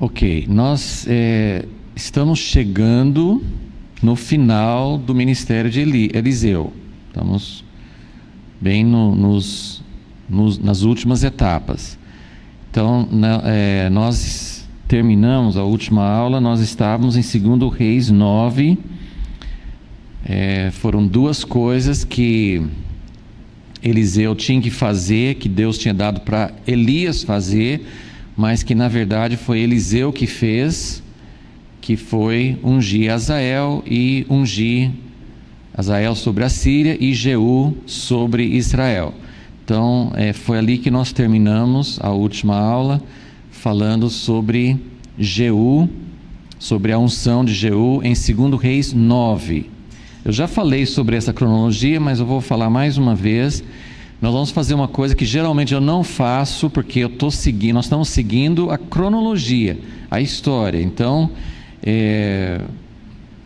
Ok, nós estamos chegando no final do ministério de Eliseu. Estamos bem nas últimas etapas. Então, nós terminamos a última aula, nós estávamos em 2 Reis 9. Foram duas coisas que Eliseu tinha que fazer, que Deus tinha dado para Elias fazer, mas que na verdade foi Eliseu que fez, que foi ungir Azael e ungir Azael sobre a Síria e Jeú sobre Israel. Então foi ali que nós terminamos a última aula, falando sobre Jeú, sobre a unção de Jeú em 2 Reis 9. Eu já falei sobre essa cronologia, mas eu vou falar mais uma vez. Nós vamos fazer uma coisa que geralmente eu não faço, porque nós estamos seguindo a cronologia, a história. Então,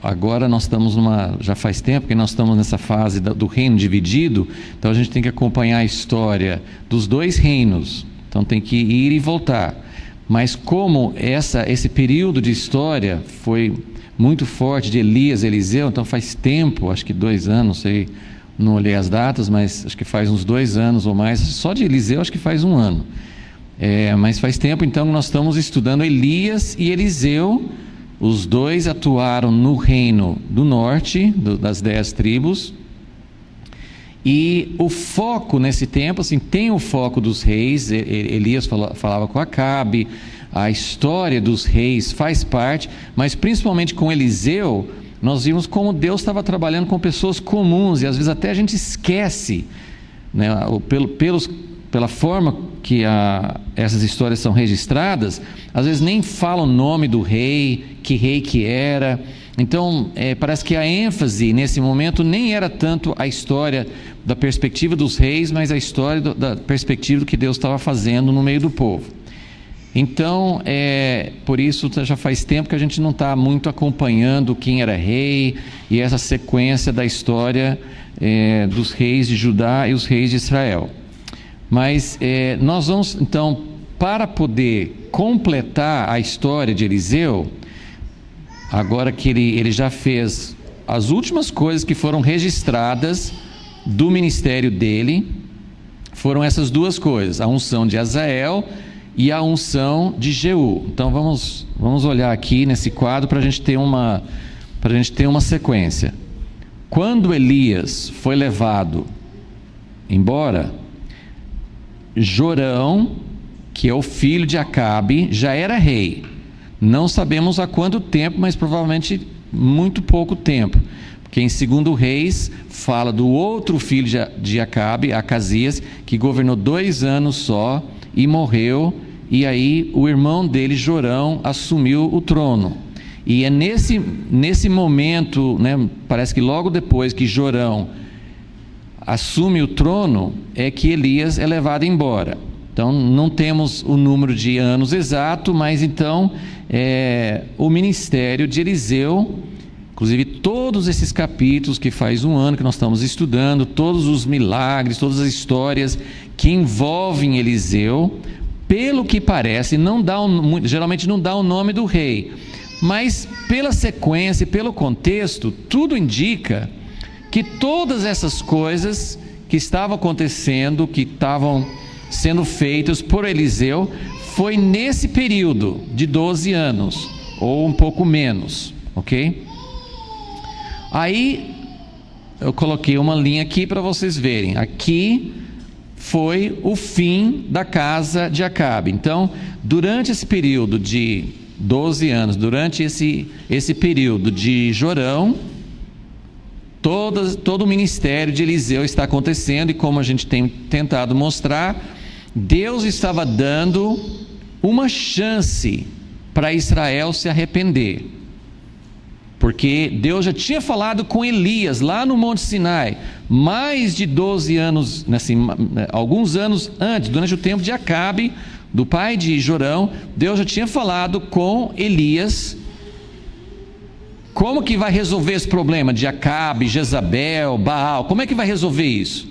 agora nós estamos já faz tempo que nós estamos nessa fase do reino dividido, então a gente tem que acompanhar a história dos dois reinos, então tem que ir e voltar. Mas como esse período de história foi muito forte de Elias, Eliseu, então faz tempo, acho que 2 anos, não olhei as datas, mas acho que faz uns 2 anos ou mais, só de Eliseu acho que faz 1 ano. Mas faz tempo então que nós estamos estudando Elias e Eliseu. Os dois atuaram no reino do norte, das 10 tribos. E o foco nesse tempo, assim, tem o foco dos reis. Elias falava com Acabe, a história dos reis faz parte, mas principalmente com Eliseu, nós vimos como Deus estava trabalhando com pessoas comuns, e às vezes até a gente esquece, né, pela forma que essas histórias são registradas, às vezes nem fala o nome do rei que era. Então parece que a ênfase nesse momento nem era tanto a história da perspectiva dos reis, mas a história da perspectiva do que Deus estava fazendo no meio do povo. Então, por isso já faz tempo que a gente não está muito acompanhando quem era rei e essa sequência da história dos reis de Judá e os reis de Israel. Mas nós vamos, então, para poder completar a história de Eliseu, agora que ele já fez as últimas coisas que foram registradas do ministério dele, foram essas duas coisas, a unção de Azael e a unção de Jeú. Então vamos olhar aqui nesse quadro para a gente ter uma sequência. Quando Elias foi levado embora, Jorão, que é o filho de Acabe, já era rei. Não sabemos há quanto tempo, mas provavelmente muito pouco tempo, porque em 2 Reis fala do outro filho de Acabe, Acasias, que governou 2 anos só e morreu, e aí o irmão dele, Jorão, assumiu o trono. E é nesse momento, né, parece que logo depois que Jorão assume o trono, é que Elias é levado embora. Então não temos o número de anos exato, mas então o ministério de Eliseu, inclusive todos esses capítulos que faz 1 ano que nós estamos estudando, todos os milagres, todas as histórias que envolvem Eliseu, pelo que parece, geralmente não dá o nome do rei, mas pela sequência e pelo contexto, tudo indica que todas essas coisas que estavam acontecendo, que estavam sendo feitas por Eliseu, foi nesse período de 12 anos, ou um pouco menos, ok? Aí, eu coloquei uma linha aqui para vocês verem. Aqui foi o fim da casa de Acabe. Então, durante esse período de 12 anos, durante esse período de Jorão, todo o ministério de Eliseu está acontecendo, e como a gente tem tentado mostrar, Deus estava dando uma chance para Israel se arrepender, porque Deus já tinha falado com Elias lá no Monte Sinai, mais de 12 anos, assim, alguns anos antes, durante o tempo de Acabe, do pai de Jorão. Deus já tinha falado com Elias como que vai resolver esse problema de Acabe, Jezabel, Baal. Como é que vai resolver isso?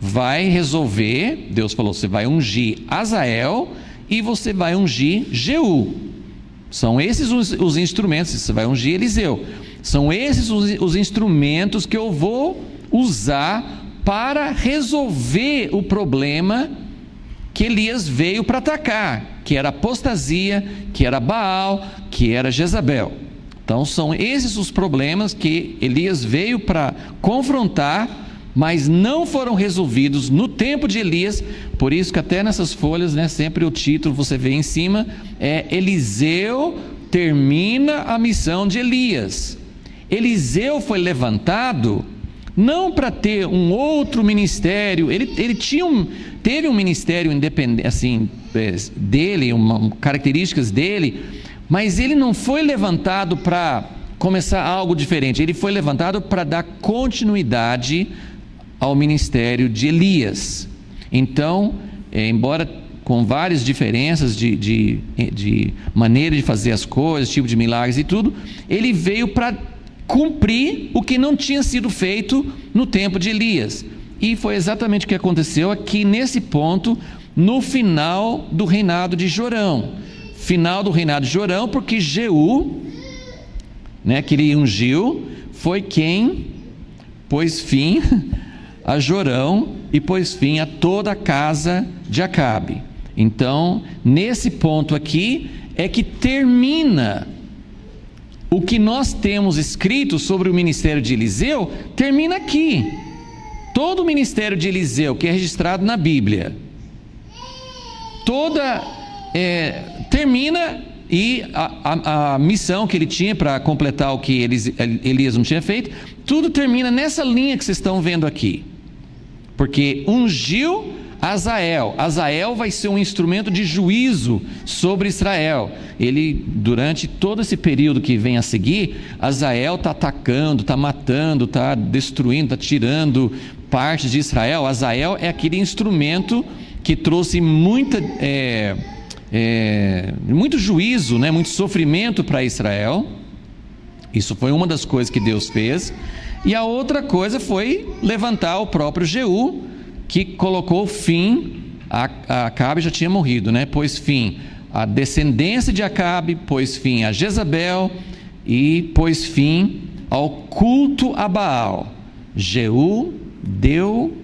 Vai resolver, Deus falou, você vai ungir Azael e você vai ungir Jeú. São esses os instrumentos. Você vai ungir Eliseu. São esses os instrumentos que eu vou usar para resolver o problema que Elias veio para atacar, que era apostasia, que era Baal, que era Jezabel. Então são esses os problemas que Elias veio para confrontar, mas não foram resolvidos no tempo de Elias. Por isso que até nessas folhas, né, sempre o título você vê em cima é Eliseu termina a missão de Elias. Eliseu foi levantado não para ter um outro ministério. Ele teve um ministério independente, assim, dele, características dele, mas ele não foi levantado para começar algo diferente. Ele foi levantado para dar continuidade ao ministério de Elias. Então, embora com várias diferenças de maneira de fazer as coisas, tipo de milagres e tudo, ele veio para cumprir o que não tinha sido feito no tempo de Elias. E foi exatamente o que aconteceu aqui nesse ponto, no final do reinado de Jorão. Final do reinado de Jorão, porque Jeú, né, que ele ungiu, foi quem pôs fim a Jorão e pôs fim a toda a casa de Acabe. Então, nesse ponto aqui é que termina o que nós temos escrito sobre o ministério de Eliseu, termina aqui. Todo o ministério de Eliseu que é registrado na Bíblia, termina, e a missão que ele tinha para completar o que Elias não tinha feito, tudo termina nessa linha que vocês estão vendo aqui. Porque ungiu Azael. Azael vai ser um instrumento de juízo sobre Israel. Ele, durante todo esse período que vem a seguir, Azael está atacando, está matando, está destruindo, está tirando partes de Israel. Azael é aquele instrumento que trouxe muito juízo, né? Muito sofrimento para Israel. Isso foi uma das coisas que Deus fez. E a outra coisa foi levantar o próprio Jeú, que colocou fim a Acabe, já tinha morrido, né? Pôs fim à descendência de Acabe, pôs fim a Jezabel e pôs fim ao culto a Baal. Jeú deu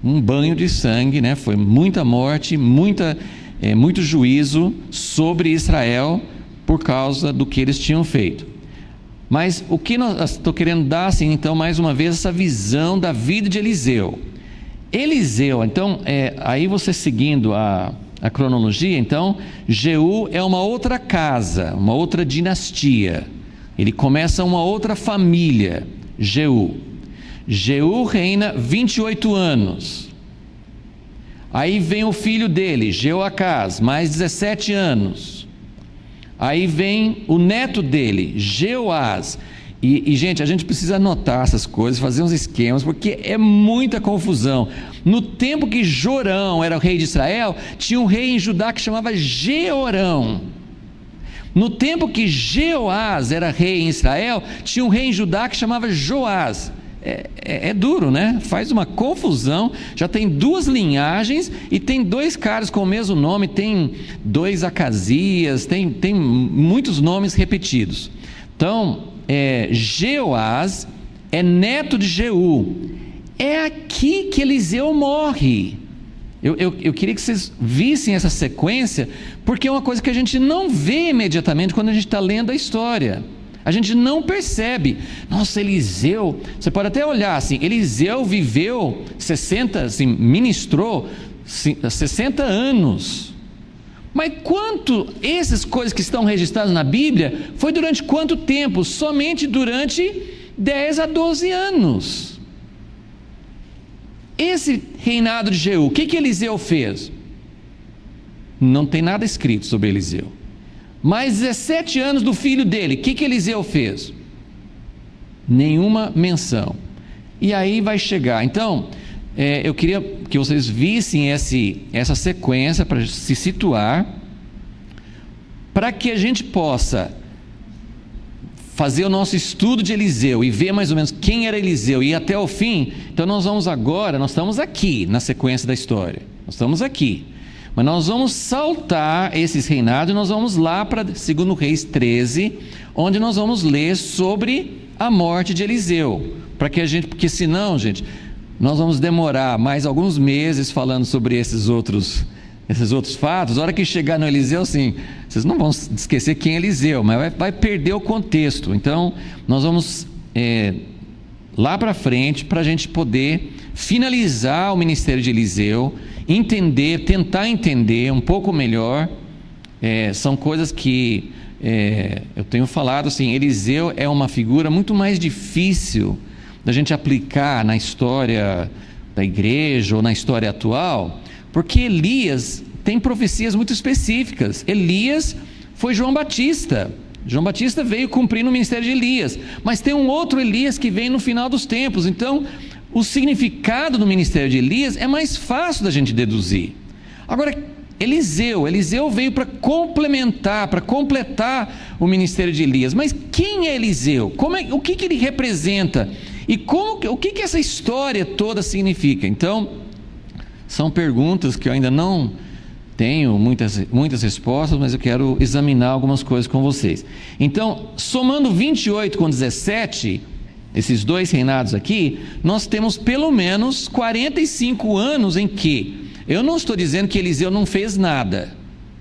um banho de sangue, né? Foi muita morte, muito juízo sobre Israel por causa do que eles tinham feito. Mas o que estou querendo dar, assim, então, mais uma vez, essa visão da vida de Eliseu. Eliseu, então, aí você seguindo a cronologia, então, Jeú é uma outra casa, uma outra dinastia. Ele começa uma outra família, Jeú. Jeú reina 28 anos. Aí vem o filho dele, Jeoacás, mais 17 anos. Aí vem o neto dele, Jeoás. E, gente, a gente precisa anotar essas coisas, fazer uns esquemas, porque é muita confusão. No tempo que Jorão era o rei de Israel, tinha um rei em Judá que chamava Jeorão. No tempo que Jeoás era rei em Israel, tinha um rei em Judá que chamava Joás. É duro, né? Faz uma confusão. Já tem duas linhagens e tem dois caras com o mesmo nome, tem dois Acasias, tem muitos nomes repetidos. Então, Jeoás é neto de Jeú. É aqui que Eliseu morre. Eu queria que vocês vissem essa sequência, porque é uma coisa que a gente não vê imediatamente quando a gente está lendo a história. A gente não percebe. Nossa, Eliseu, você pode até olhar assim, Eliseu viveu 60, assim, ministrou 60 anos. Mas essas coisas que estão registradas na Bíblia, foi durante quanto tempo? Somente durante 10 a 12 anos. Esse reinado de Jeú, o que Eliseu fez? Não tem nada escrito sobre Eliseu. Mais 17 anos do filho dele, o que Eliseu fez? Nenhuma menção. E aí vai chegar. Então, eu queria que vocês vissem essa sequência para se situar, para que a gente possa fazer o nosso estudo de Eliseu e ver mais ou menos quem era Eliseu e ir até o fim. Então nós estamos aqui na sequência da história. Nós estamos aqui. Mas nós vamos saltar esses reinados e nós vamos lá para 2 Reis 13, onde nós vamos ler sobre a morte de Eliseu. Porque senão, gente, nós vamos demorar mais alguns meses falando sobre esses outros fatos. A hora que chegar no Eliseu, assim, vocês não vão esquecer quem é Eliseu, mas vai perder o contexto. Então, nós vamos lá para frente, para a gente poder finalizar o ministério de Eliseu, tentar entender um pouco melhor. São coisas que eu tenho falado assim, Eliseu é uma figura muito mais difícil da gente aplicar na história da igreja ou na história atual, porque Elias tem profecias muito específicas. Elias foi João Batista. João Batista veio cumprir no ministério de Elias, mas tem um outro Elias que vem no final dos tempos. Então, o significado do ministério de Elias é mais fácil da gente deduzir. Agora, Eliseu veio para completar o ministério de Elias. Mas quem é Eliseu? O que ele representa? E o que essa história toda significa? Então, são perguntas que eu ainda não tenho muitas respostas, mas eu quero examinar algumas coisas com vocês. Então, somando 28 com 17, esses dois reinados aqui, nós temos pelo menos 45 anos em que, eu não estou dizendo que Eliseu não fez nada,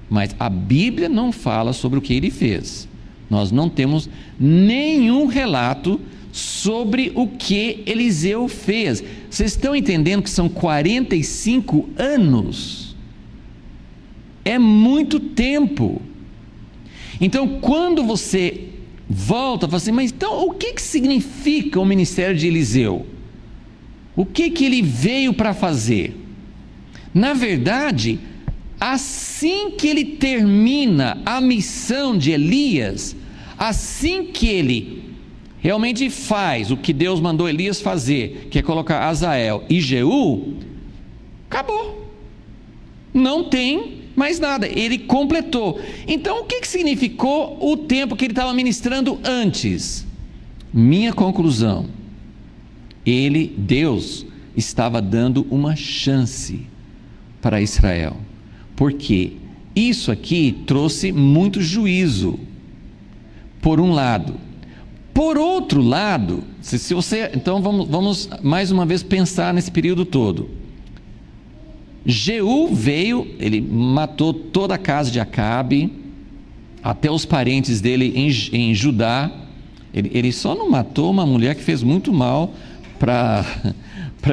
mas a Bíblia não fala sobre o que ele fez. Nós não temos nenhum relato sobre o que Eliseu fez. Vocês estão entendendo que são 45 anos? É muito tempo. Então, quando você volta, fala assim, mas então o que significa o ministério de Eliseu? O que ele veio para fazer? Na verdade, assim que ele termina a missão de Elias, assim que ele realmente faz o que Deus mandou Elias fazer, que é colocar Azael e Jeú, acabou. Não tem mais nada, ele completou. Então, o que significou o tempo que ele estava ministrando antes? Minha conclusão, Deus estava dando uma chance para Israel, porque isso aqui trouxe muito juízo, por um lado. Por outro lado, se você, então vamos mais uma vez pensar nesse período todo. Jeú veio, ele matou toda a casa de Acabe, até os parentes dele em Judá. Ele só não matou uma mulher que fez muito mal para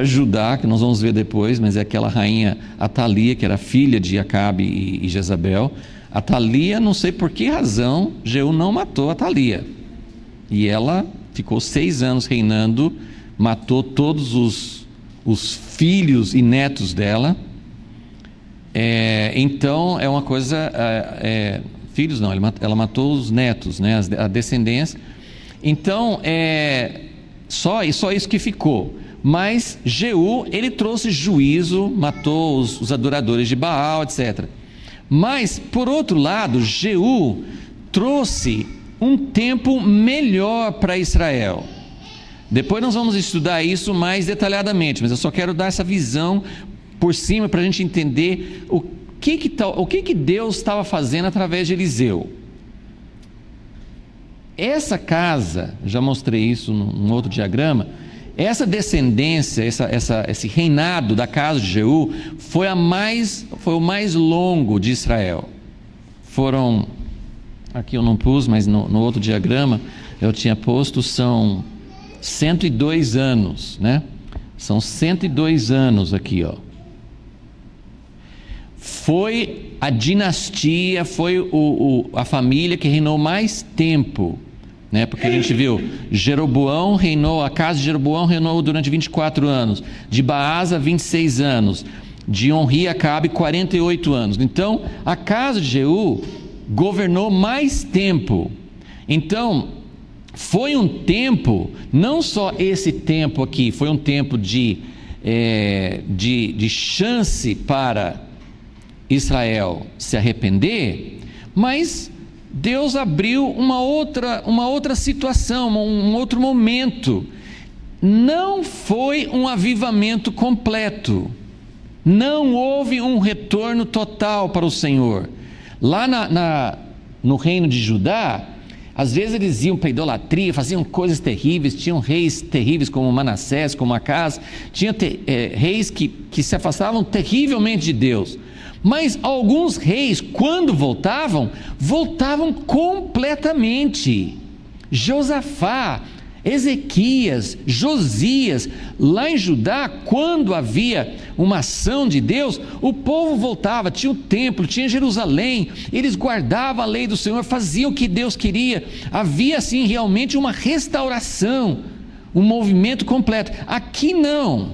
Judá, que nós vamos ver depois, mas é aquela rainha Atalia, que era filha de Acabe e Jezabel. Atalia, não sei por que razão, Jeú não matou Atalia. E ela ficou 6 anos reinando, matou todos os filhos e netos dela. Então é uma coisa, filhos não, ela matou os netos, né, a descendência. Então só isso que ficou. Mas Jeú, ele trouxe juízo, matou os adoradores de Baal, etc. Mas por outro lado, Jeú trouxe um tempo melhor para Israel. Depois nós vamos estudar isso mais detalhadamente, mas eu só quero dar essa visão por cima para a gente entender o que Deus estava fazendo através de Eliseu. Essa casa, já mostrei isso num outro diagrama, essa descendência, esse reinado da casa de Jeú foi o mais longo de Israel. Foram, aqui eu não pus, mas no outro diagrama eu tinha posto, são 102 anos, né? São 102 anos aqui, ó. Foi a dinastia, foi a família que reinou mais tempo, né? Porque a gente viu, a casa de Jeroboão reinou durante 24 anos, de Baasa 26 anos, de Onri e Acabe 48 anos. Então, a casa de Jeú governou mais tempo. Então, foi um tempo, não só esse tempo aqui, foi um tempo de chance para Israel se arrepender, mas Deus abriu uma outra situação, um outro momento. Não foi um avivamento completo, Não houve um retorno total para o Senhor. Lá no reino de Judá, às vezes eles iam para a idolatria, faziam coisas terríveis, tinham reis terríveis como Manassés, como Acás, tinha reis que se afastavam terrivelmente de Deus. Mas alguns reis, quando voltavam completamente. Josafá, Ezequias, Josias, lá em Judá, quando havia uma ação de Deus, o povo voltava, tinha o templo, tinha Jerusalém, eles guardavam a lei do Senhor, faziam o que Deus queria, havia assim realmente uma restauração, um movimento completo. Aqui não,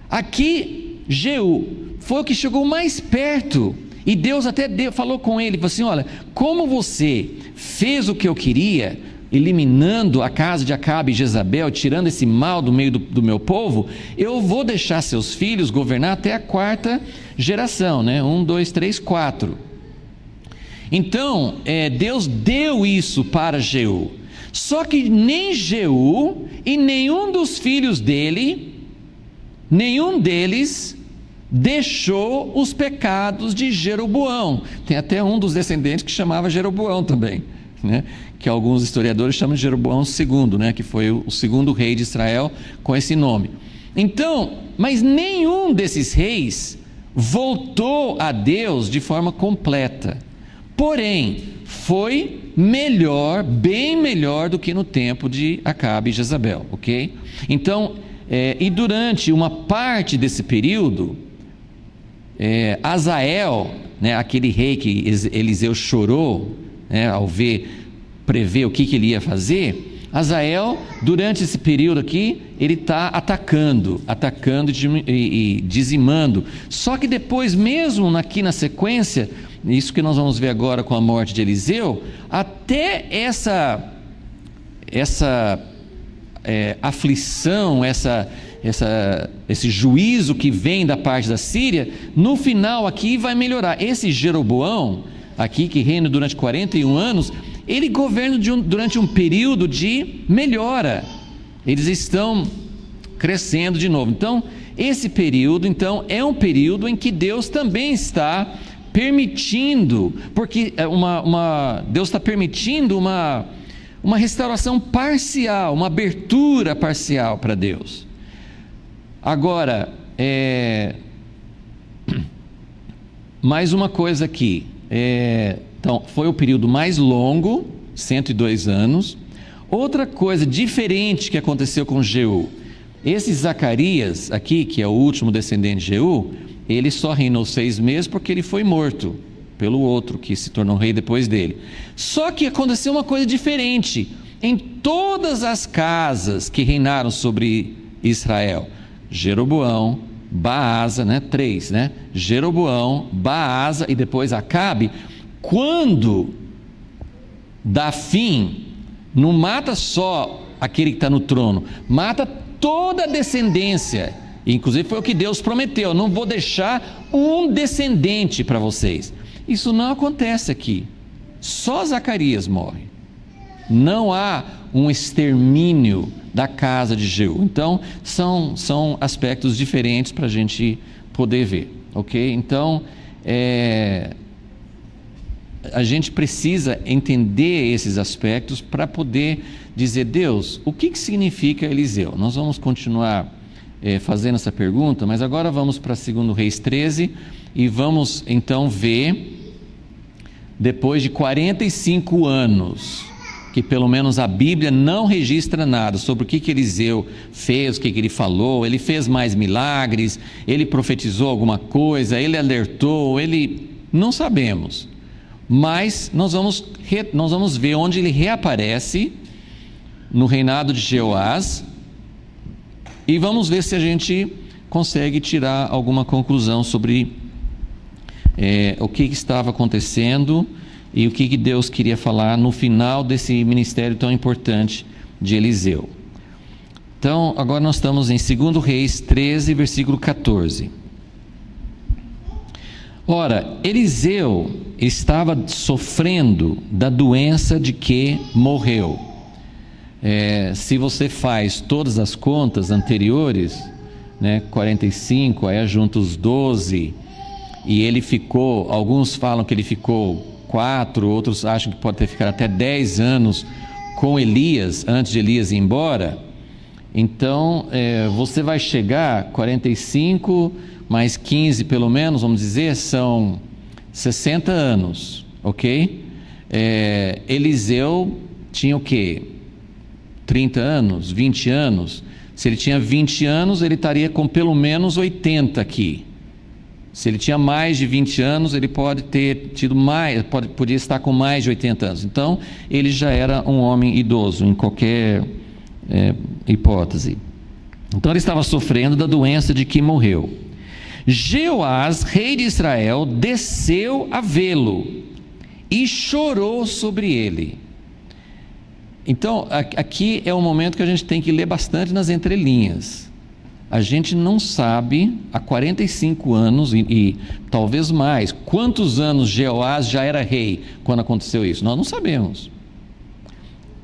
aqui Jeú foi o que chegou mais perto, e Deus até falou com ele, falou assim: olha, como você fez o que eu queria, eliminando a casa de Acabe e Jezabel, tirando esse mal do meio do meu povo, eu vou deixar seus filhos governar até a 4ª geração, né? 1, 2, 3, 4. Então, Deus deu isso para Jeú. Só que nem Jeú e nenhum dos filhos dele, nenhum deles deixou os pecados de Jeroboão. Tem até um dos descendentes que chamava Jeroboão também, né? Que alguns historiadores chamam de Jeroboão II, né? Que foi o segundo rei de Israel com esse nome. Então, mas nenhum desses reis voltou a Deus de forma completa. Porém, foi melhor, bem melhor do que no tempo de Acabe e Jezabel, ok? Então, e durante uma parte desse período, Azael, né, aquele rei que Eliseu chorou, né, ao prever o que ele ia fazer, Azael, durante esse período aqui, ele está atacando e dizimando. Só que depois, mesmo aqui na sequência, isso que nós vamos ver agora com a morte de Eliseu, até essa aflição, esse juízo que vem da parte da Síria, no final aqui vai melhorar. Esse Jeroboão aqui, que reina durante 41 anos, ele governa durante um período de melhora. Eles estão crescendo de novo. Então, esse período, é um período em que Deus também está permitindo, porque Deus está permitindo uma restauração parcial, uma abertura parcial para Deus. Agora, mais uma coisa aqui. Então, foi o período mais longo, 102 anos. Outra coisa diferente que aconteceu com Jeú: esse Zacarias aqui, que é o último descendente de Jeú, ele só reinou 6 meses porque ele foi morto pelo outro que se tornou rei depois dele. Só que aconteceu uma coisa diferente em todas as casas que reinaram sobre Israel: Jeroboão, Baasa, 3, Jeroboão, Baasa e depois Acabe. Quando dá fim, não mata só aquele que está no trono, mata toda a descendência. Inclusive foi o que Deus prometeu: não vou deixar um descendente para vocês. Isso não acontece aqui. Só Zacarias morre. Não há um extermínio da casa de Jeú. Então são aspectos diferentes para a gente poder ver, ok? Então a gente precisa entender esses aspectos para poder dizer: Deus, o que significa Eliseu? Nós vamos continuar fazendo essa pergunta, mas agora vamos para 2 Reis 13 e vamos então ver, depois de 45 anos, que pelo menos a Bíblia não registra nada sobre o que Eliseu fez, o que ele falou. Ele fez mais milagres, ele profetizou alguma coisa, ele alertou, não sabemos. Mas nós vamos ver onde ele reaparece no reinado de Jeoás, e vamos ver se a gente consegue tirar alguma conclusão sobre o que estava acontecendo e o que Deus queria falar no final desse ministério tão importante de Eliseu. Então, agora nós estamos em 2 Reis 13, versículo 14. Ora, Eliseu estava sofrendo da doença de que morreu. Se você faz todas as contas anteriores, né? 45, aí junta os 12, e ele ficou, alguns falam que ele ficou 4, outros acham que pode ter ficado até 10 anos com Elias, antes de Elias ir embora. Então, você vai chegar, 45 mais 15 pelo menos, vamos dizer, são 60 anos, ok? Eliseu tinha o quê? 30 anos, 20 anos. Se ele tinha 20 anos, ele estaria com pelo menos 80 aqui. Se ele tinha mais de 20 anos, ele pode ter tido mais, podia estar com mais de 80 anos. Então, ele já era um homem idoso, em qualquer hipótese. Então, ele estava sofrendo da doença de que morreu. Jeoás, rei de Israel, desceu a vê-lo e chorou sobre ele. Então, aqui é um momento que a gente tem que ler bastante nas entrelinhas. A gente não sabe, há 45 anos e talvez mais, quantos anos Jeoás já era rei quando aconteceu isso. Nós não sabemos.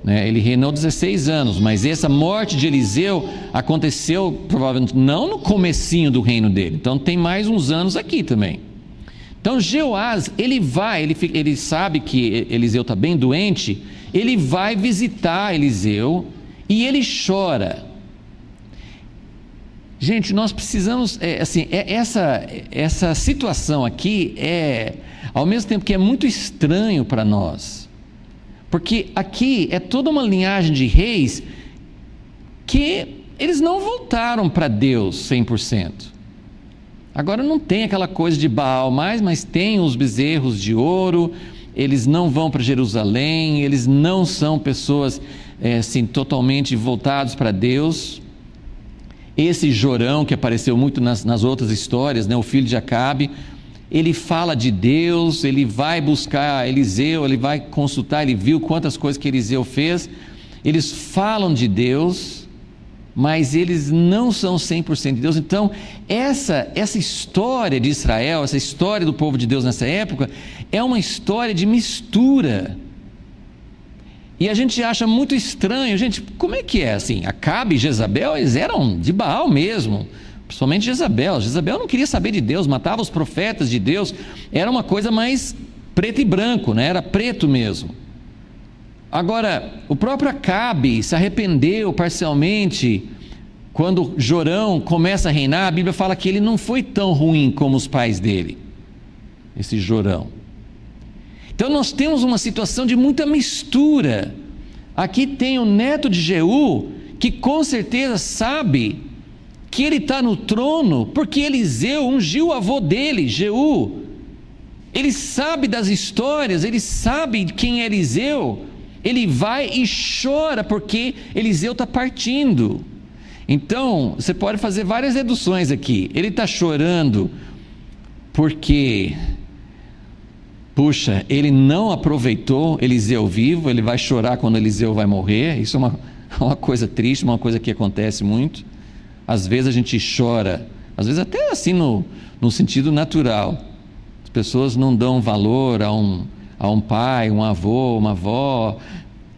Ele reinou 16 anos, mas essa morte de Eliseu aconteceu provavelmente não no comecinho do reino dele. Então tem mais uns anos aqui também. Então Jeoás, ele sabe que Eliseu está bem doente, ele vai visitar Eliseu e ele chora. Gente, nós precisamos, essa situação aqui ao mesmo tempo que é muito estranho para nós, porque aqui é toda uma linhagem de reis que eles não voltaram para Deus 100%. Agora não tem aquela coisa de Baal mais, mas tem os bezerros de ouro, eles não vão para Jerusalém, eles não são pessoas totalmente voltados para Deus. Esse Jorão, que apareceu muito nas outras histórias, o filho de Acabe, ele fala de Deus, ele vai buscar Eliseu, ele vai consultar, ele viu quantas coisas que Eliseu fez, eles falam de Deus, mas eles não são 100% de Deus. Então, essa história de Israel, essa história do povo de Deus nessa época, é uma história de mistura. E a gente acha muito estranho, gente, como é que é assim? Acabe e Jezabel, eles eram de Baal mesmo, principalmente Jezabel. Jezabel não queria saber de Deus, matava os profetas de Deus, era uma coisa mais preto e branco, era preto mesmo. Agora, o próprio Acabe se arrependeu parcialmente. Quando Jorão começa a reinar, a Bíblia fala que ele não foi tão ruim como os pais dele, esse Jorão. Então nós temos uma situação de muita mistura. Aqui tem o neto de Jeú, que com certeza sabe que ele está no trono, porque Eliseu ungiu o avô dele, Jeú. Ele sabe das histórias, ele sabe quem é Eliseu. Ele vai e chora porque Eliseu está partindo. Então, você pode fazer várias deduções aqui. Ele está chorando porque... puxa, ele não aproveitou Eliseu vivo, ele vai chorar quando Eliseu vai morrer. Isso é uma coisa triste, uma coisa que acontece muito. Às vezes a gente chora, às vezes até assim no sentido natural. As pessoas não dão valor a um pai, um avô, uma avó,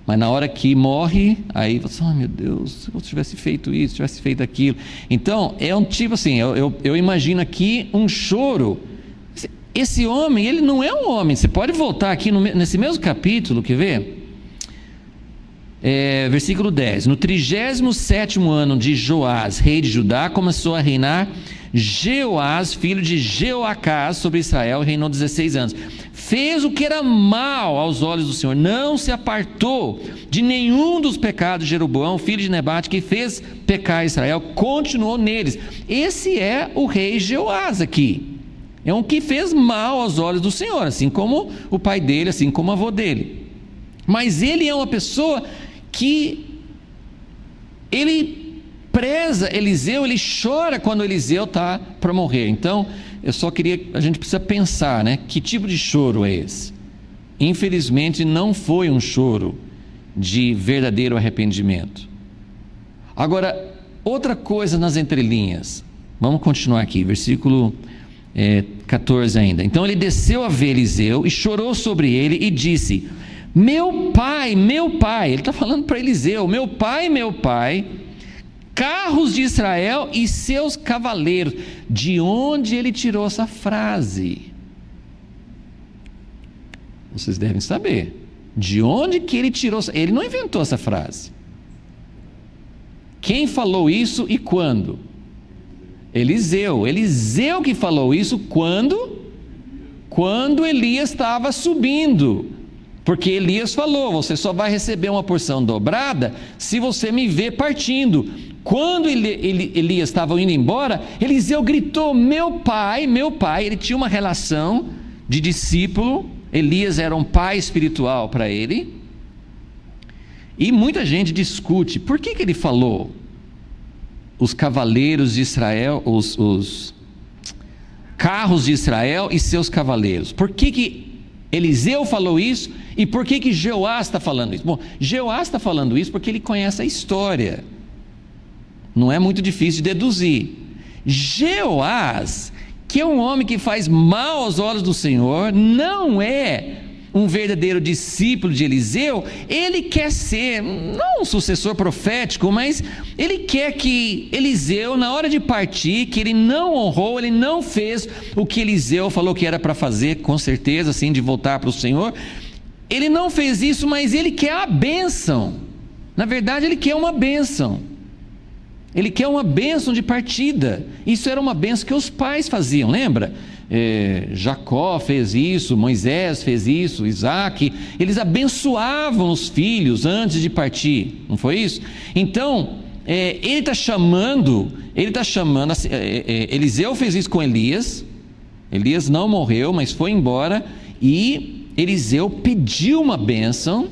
mas na hora que morre, aí você, meu Deus, se eu tivesse feito isso, tivesse feito aquilo. Então, é um tipo assim, eu imagino aqui um choro. Esse homem, ele não é um homem. Você pode voltar aqui nesse mesmo capítulo, quer ver? Versículo 10. No 37º ano de Joás, rei de Judá, começou a reinar Jeoás, filho de Jeoacás, sobre Israel, reinou 16 anos. Fez o que era mal aos olhos do Senhor, não se apartou de nenhum dos pecados de Jeroboão, filho de Nebate, que fez pecar Israel, continuou neles. Esse é o rei Jeoás aqui. É um que fez mal aos olhos do Senhor, assim como o pai dele, assim como o avô dele. Mas ele é uma pessoa que ele preza Eliseu, ele chora quando Eliseu está para morrer. Então, a gente precisa pensar, que tipo de choro é esse? Infelizmente, não foi um choro de verdadeiro arrependimento. Agora, outra coisa nas entrelinhas. Vamos continuar aqui, versículo 14 ainda. Então ele desceu a ver Eliseu e chorou sobre ele e disse: meu pai, ele está falando para Eliseu, meu pai, carros de Israel e seus cavaleiros. De onde ele tirou essa frase? Vocês devem saber. De onde que ele tirou? Ele não inventou essa frase. Quem falou isso e quando? Eliseu. Eliseu que falou isso quando? Quando Elias estava subindo. Porque Elias falou: você só vai receber uma porção dobrada se você me ver partindo. Quando Elias estava indo embora, Eliseu gritou: meu pai, ele tinha uma relação de discípulo. Elias era um pai espiritual para ele. E muita gente discute, por que ele falou os cavaleiros de Israel, os carros de Israel e seus cavaleiros? Por que Eliseu falou isso e por que Jeoás está falando isso? Bom, Jeoás está falando isso porque ele conhece a história. Não é muito difícil de deduzir. Jeoás, que é um homem que faz mal aos olhos do Senhor, não é um verdadeiro discípulo de Eliseu. Ele quer ser, não um sucessor profético, mas ele quer que Eliseu, na hora de partir, que ele não honrou, ele não fez o que Eliseu falou que era para fazer, com certeza, assim, de voltar para o Senhor. Ele não fez isso, mas ele quer a bênção. Na verdade, ele quer uma bênção. Ele quer uma bênção de partida. Isso era uma bênção que os pais faziam, lembra? Jacó fez isso, Moisés fez isso, Isaac. Eles abençoavam os filhos antes de partir, não foi isso? Então, ele está chamando, Eliseu fez isso com Elias. Elias não morreu, mas foi embora. E Eliseu pediu uma bênção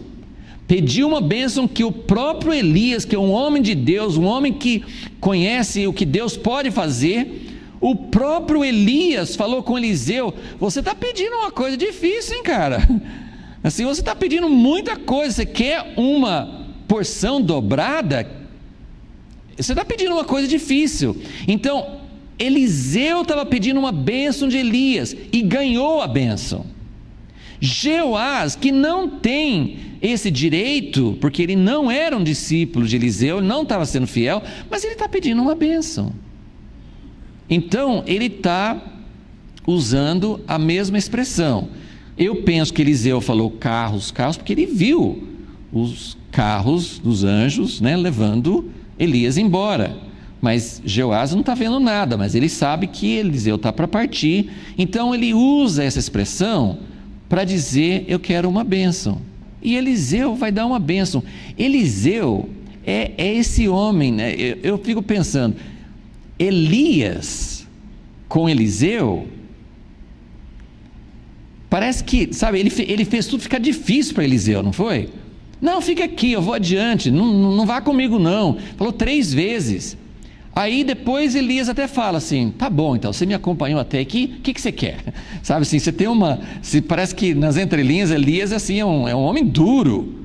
que o próprio Elias, que é um homem de Deus, um homem que conhece o que Deus pode fazer, o próprio Elias falou com Eliseu: você está pedindo uma coisa difícil, hein, cara? Assim, você está pedindo muita coisa, você quer uma porção dobrada? Você está pedindo uma coisa difícil. Então, Eliseu estava pedindo uma bênção de Elias e ganhou a bênção. Jeoás, que não tem esse direito, porque ele não era um discípulo de Eliseu, ele não estava sendo fiel, mas ele está pedindo uma bênção. Então, ele está usando a mesma expressão. Eu penso que Eliseu falou carros, porque ele viu os carros dos anjos, né, levando Elias embora. Mas Jeoás não está vendo nada, mas ele sabe que Eliseu está para partir. Então, ele usa essa expressão para dizer: eu quero uma bênção. E Eliseu vai dar uma bênção. Eliseu é esse homem, né? Eu fico pensando, Elias com Eliseu, parece que, sabe, ele fez tudo ficar difícil para Eliseu, não foi? Não, fica aqui, eu vou adiante, não vá comigo não. Falou 3 vezes. Aí depois Elias até fala assim: tá bom, então você me acompanhou até aqui, o que você quer? Sabe assim, você tem parece que nas entrelinhas Elias assim, é um homem duro.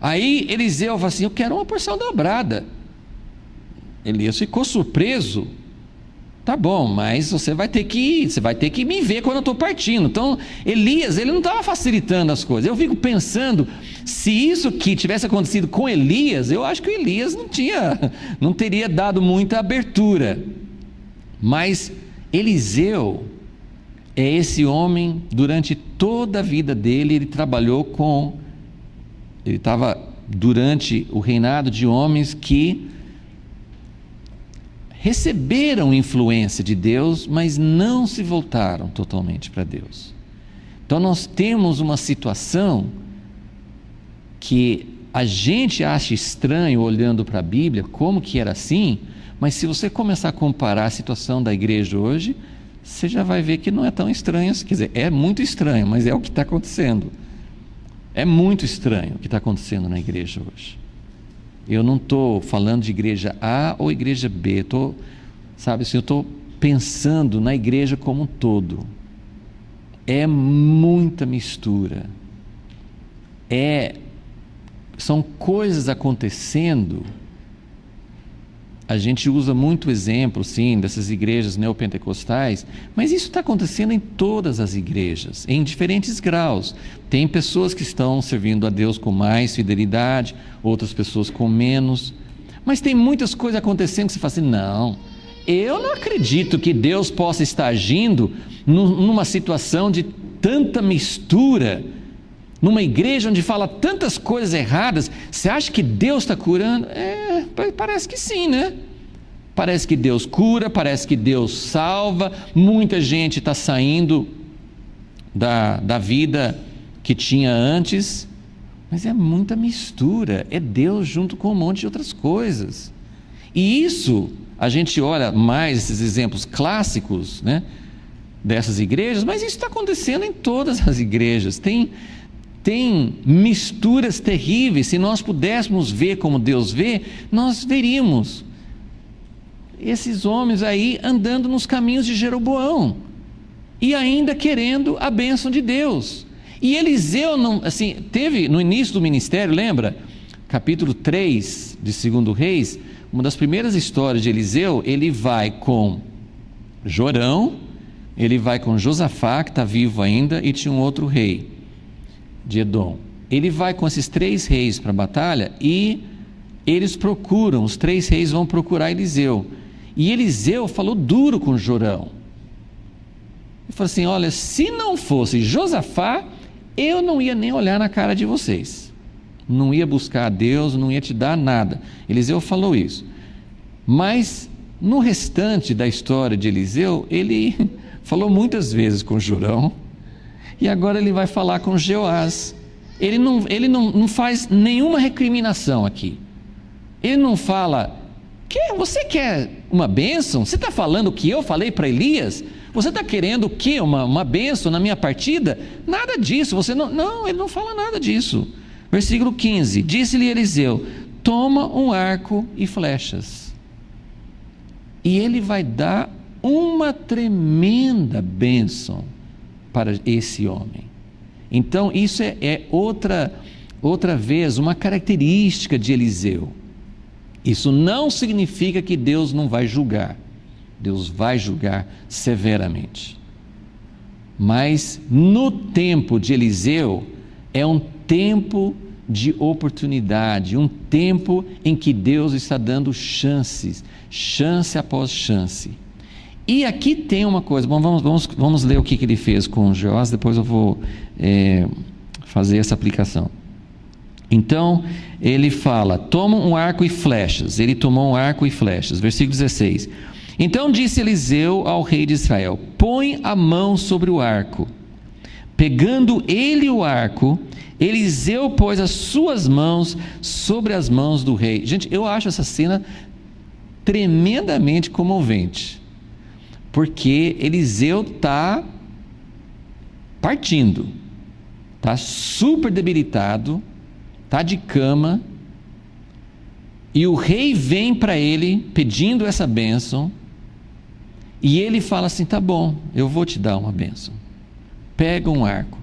Aí Eliseu fala assim: eu quero uma porção dobrada. Elias ficou surpreso. Tá bom, mas você vai ter que me ver quando eu estou partindo. Então Elias, ele não estava facilitando as coisas. Eu fico pensando, se isso que tivesse acontecido com Elias, eu acho que o Elias não teria dado muita abertura. Mas Eliseu é esse homem, durante toda a vida dele, ele estava durante o reinado de homens que receberam influência de Deus, mas não se voltaram totalmente para Deus. Então nós temos uma situação que a gente acha estranho olhando para a Bíblia, como que era assim, mas se você começar a comparar a situação da igreja hoje, você já vai ver que não é tão estranho, quer dizer, é muito estranho, mas é o que está acontecendo. É muito estranho o que está acontecendo na igreja hoje. Eu não estou falando de igreja A ou igreja B, eu estou pensando na igreja como um todo. É muita mistura, são coisas acontecendo. A gente usa muito exemplo, sim, dessas igrejas neopentecostais, mas isso está acontecendo em todas as igrejas, em diferentes graus. Tem pessoas que estão servindo a Deus com mais fidelidade, outras pessoas com menos, Mas tem muitas coisas acontecendo que você fala assim, não, eu não acredito que Deus possa estar agindo numa situação de tanta mistura, numa igreja onde fala tantas coisas erradas. Você acha que Deus está curando? Parece que sim, né? Parece que Deus cura, parece que Deus salva, muita gente está saindo da vida que tinha antes, mas é muita mistura, é Deus junto com um monte de outras coisas. E isso, a gente olha mais esses exemplos clássicos, né, dessas igrejas, mas isso está acontecendo em todas as igrejas. Tem misturas terríveis. Se nós pudéssemos ver como Deus vê, nós veríamos esses homens aí andando nos caminhos de Jeroboão e ainda querendo a bênção de Deus. E Eliseu, teve no início do ministério, lembra? Capítulo 3 de 2 Reis, uma das primeiras histórias de Eliseu, ele vai com Jorão, ele vai com Josafá, que está vivo ainda, e tinha um outro rei, de Edom. Ele vai com esses 3 reis para a batalha e eles procuram, os 3 reis vão procurar Eliseu. E Eliseu falou duro com Jorão. Ele falou assim, olha, se não fosse Josafá, eu não ia nem olhar na cara de vocês, não ia buscar a Deus, não ia te dar nada. Eliseu falou isso. Mas no restante da história de Eliseu, ele falou muitas vezes com Jorão, e agora ele vai falar com Jeoás. Ele não faz nenhuma recriminação aqui. Ele não fala, você quer uma bênção? Você está falando o que eu falei para Elias? Você está querendo o quê? Uma bênção na minha partida? Nada disso. Não, ele não fala nada disso. Versículo 15, disse-lhe Eliseu, toma um arco e flechas. E ele vai dar uma tremenda bênção para esse homem. Então isso é outra vez uma característica de Eliseu. Isso não significa que Deus não vai julgar. Deus vai julgar severamente. Mas no tempo de Eliseu é um tempo de oportunidade, um tempo em que Deus está dando chances, chance após chance. E aqui tem uma coisa, vamos ler o que ele fez com Jeoás, depois eu vou fazer essa aplicação. Então, ele fala, toma um arco e flechas. Ele tomou um arco e flechas. Versículo 16. Então disse Eliseu ao rei de Israel, põe a mão sobre o arco. Pegando ele o arco, Eliseu pôs as suas mãos sobre as mãos do rei. Gente, eu acho essa cena tremendamente comovente, porque Eliseu está partindo, está super debilitado, está de cama, e o rei vem para ele pedindo essa bênção, e ele fala assim, tá bom, eu vou te dar uma bênção. Pega um arco.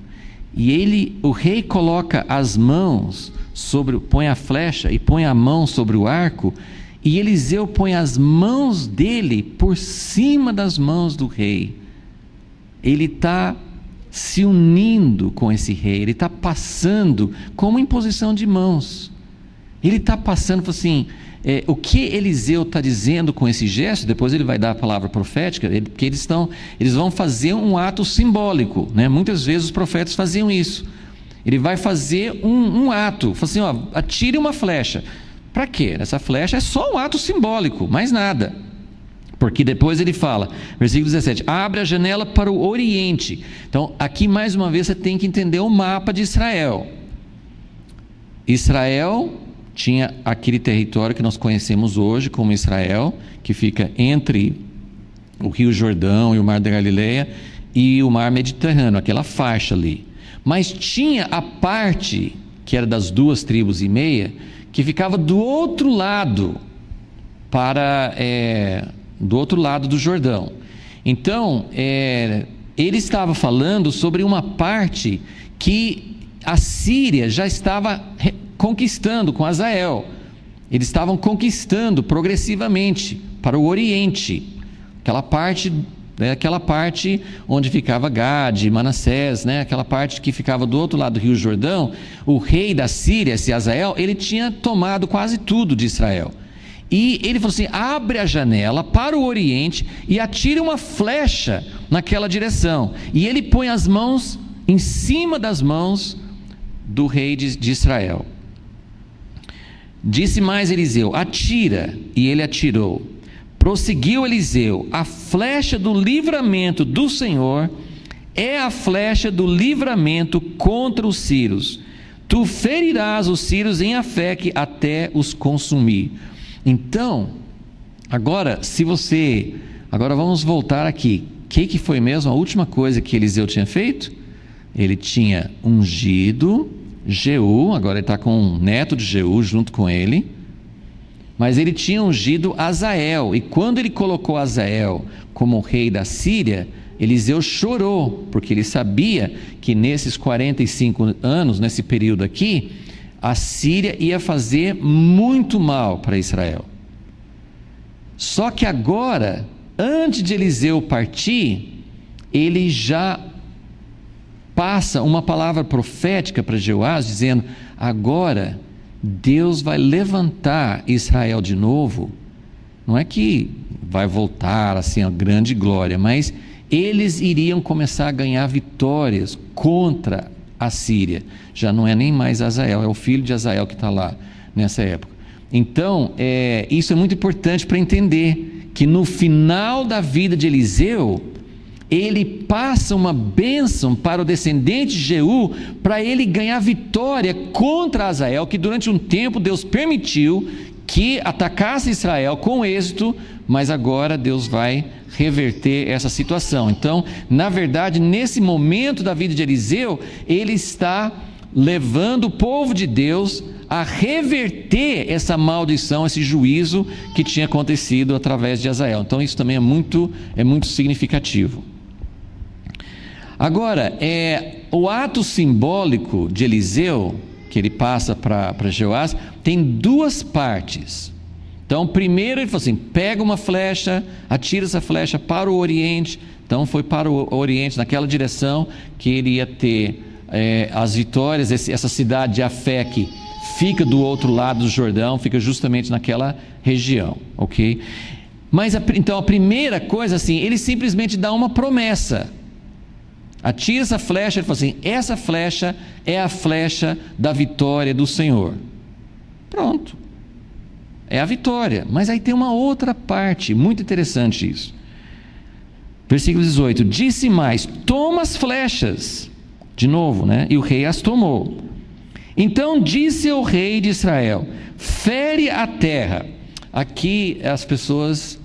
E o rei coloca as mãos põe a flecha e põe a mão sobre o arco, e Eliseu põe as mãos dele por cima das mãos do rei. Ele está se unindo com esse rei, ele está passando como imposição de mãos. Ele está passando, assim, o que Eliseu está dizendo com esse gesto, depois ele vai dar a palavra profética, porque eles vão fazer um ato simbólico, né? Muitas vezes os profetas faziam isso. Ele vai fazer um ato, fala assim, ó, atire uma flecha. Para quê? Essa flecha é só um ato simbólico, mais nada. Porque depois ele fala, versículo 17, abre a janela para o oriente. Então aqui mais uma vez você tem que entender o mapa de Israel. Israel tinha aquele território que nós conhecemos hoje como Israel, que fica entre o Rio Jordão e o Mar da Galileia e o Mar Mediterrâneo, aquela faixa ali. Mas tinha a parte que era das 2 tribos e meia, que ficava do outro lado, do outro lado do Jordão. Então, ele estava falando sobre uma parte que a Síria já estava conquistando com Hazael. Eles estavam conquistando progressivamente para o Oriente, aquela parte onde ficava Gade, Manassés, né? Aquela parte que ficava do outro lado do Rio Jordão. O rei da Síria, esse Hazael, ele tinha tomado quase tudo de Israel. E ele falou assim: abre a janela para o oriente e atire uma flecha naquela direção. E ele põe as mãos em cima das mãos do rei de Israel. Disse mais Eliseu: atira. E ele atirou. Prosseguiu Eliseu: a flecha do livramento do Senhor é a flecha do livramento contra os sírios. Tu ferirás os sírios em Afeque até os consumir. Então, agora vamos voltar aqui. O que foi mesmo a última coisa que Eliseu tinha feito? Ele tinha ungido Jeú, agora ele está com um neto de Jeú junto com ele, mas ele tinha ungido Azael, e quando ele colocou Azael como rei da Síria, Eliseu chorou, porque ele sabia que nesses 45 anos, nesse período aqui, a Síria ia fazer muito mal para Israel. Só que agora, antes de Eliseu partir, ele já passa uma palavra profética para Jeoás, dizendo: agora Deus vai levantar Israel de novo. Não é que vai voltar assim a grande glória, mas eles iriam começar a ganhar vitórias contra a Síria. Já não é nem mais Azael, é o filho de Azael que está lá nessa época. Então, isso é muito importante para entender que no final da vida de Eliseu, ele passa uma bênção para o descendente de Jeú, para ele ganhar vitória contra Azael, que durante um tempo Deus permitiu que atacasse Israel com êxito, mas agora Deus vai reverter essa situação. Então, na verdade, nesse momento da vida de Eliseu, ele está levando o povo de Deus a reverter essa maldição, esse juízo que tinha acontecido através de Azael. Então, isso também é muito significativo. Agora, o ato simbólico de Eliseu, que ele passa para Jeoás, tem duas partes. Então, primeiro ele falou assim: pega uma flecha, atira essa flecha para o oriente. Então, foi para o oriente, naquela direção que ele ia ter as vitórias. Essa cidade de Afeque fica do outro lado do Jordão, fica justamente naquela região, ok? Mas, então, a primeira coisa, assim, ele simplesmente dá uma promessa. Atira essa flecha, ele fala assim: essa flecha é a flecha da vitória do Senhor. Pronto. É a vitória. Mas aí tem uma outra parte, muito interessante isso. Versículo 18: disse mais: toma as flechas. De novo, né? E o rei as tomou. Então disse o rei de Israel: fere a terra. Aqui as pessoas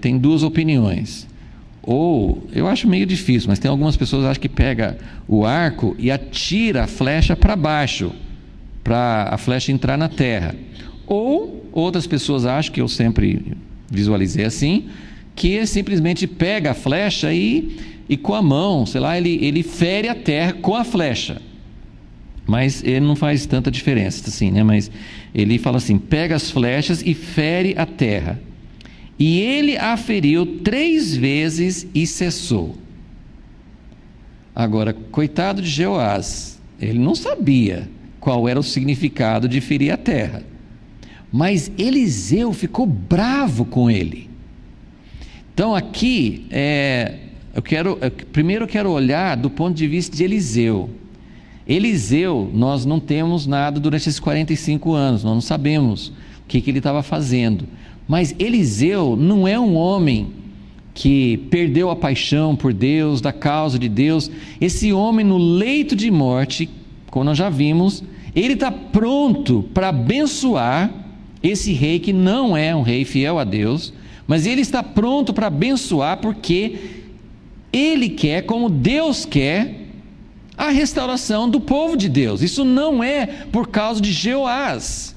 têm duas opiniões. Ou, eu acho meio difícil, mas tem algumas pessoas que acham que pega o arco e atira a flecha para baixo, para a flecha entrar na terra. Ou outras pessoas acham, que eu sempre visualizei assim, que simplesmente pega a flecha e com a mão, sei lá, ele fere a terra com a flecha. Mas ele não faz tanta diferença assim, né? Mas ele fala assim: pega as flechas e fere a terra. E ele a feriu 3 vezes e cessou. Agora, coitado de Jeoás, ele não sabia qual era o significado de ferir a terra. Mas Eliseu ficou bravo com ele. Então aqui, primeiro eu quero olhar do ponto de vista de Eliseu. Eliseu, nós não temos nada durante esses 45 anos, nós não sabemos o que ele estava fazendo. Mas Eliseu não é um homem que perdeu a paixão por Deus, da causa de Deus. Esse homem no leito de morte, como nós já vimos, ele está pronto para abençoar esse rei que não é um rei fiel a Deus, mas ele está pronto para abençoar porque ele quer, como Deus quer, a restauração do povo de Deus. Isso não é por causa de Jeoás,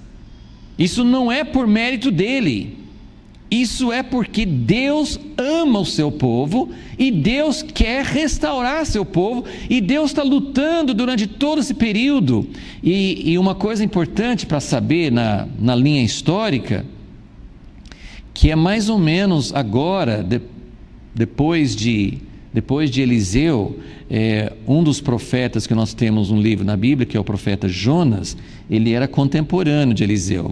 isso não é por mérito dele. Isso é porque Deus ama o seu povo e Deus quer restaurar seu povo, e Deus está lutando durante todo esse período. E uma coisa importante para saber na linha histórica, que é mais ou menos agora, depois de Depois de Eliseu, um dos profetas que nós temos um livro na Bíblia, que é o profeta Jonas, ele era contemporâneo de Eliseu.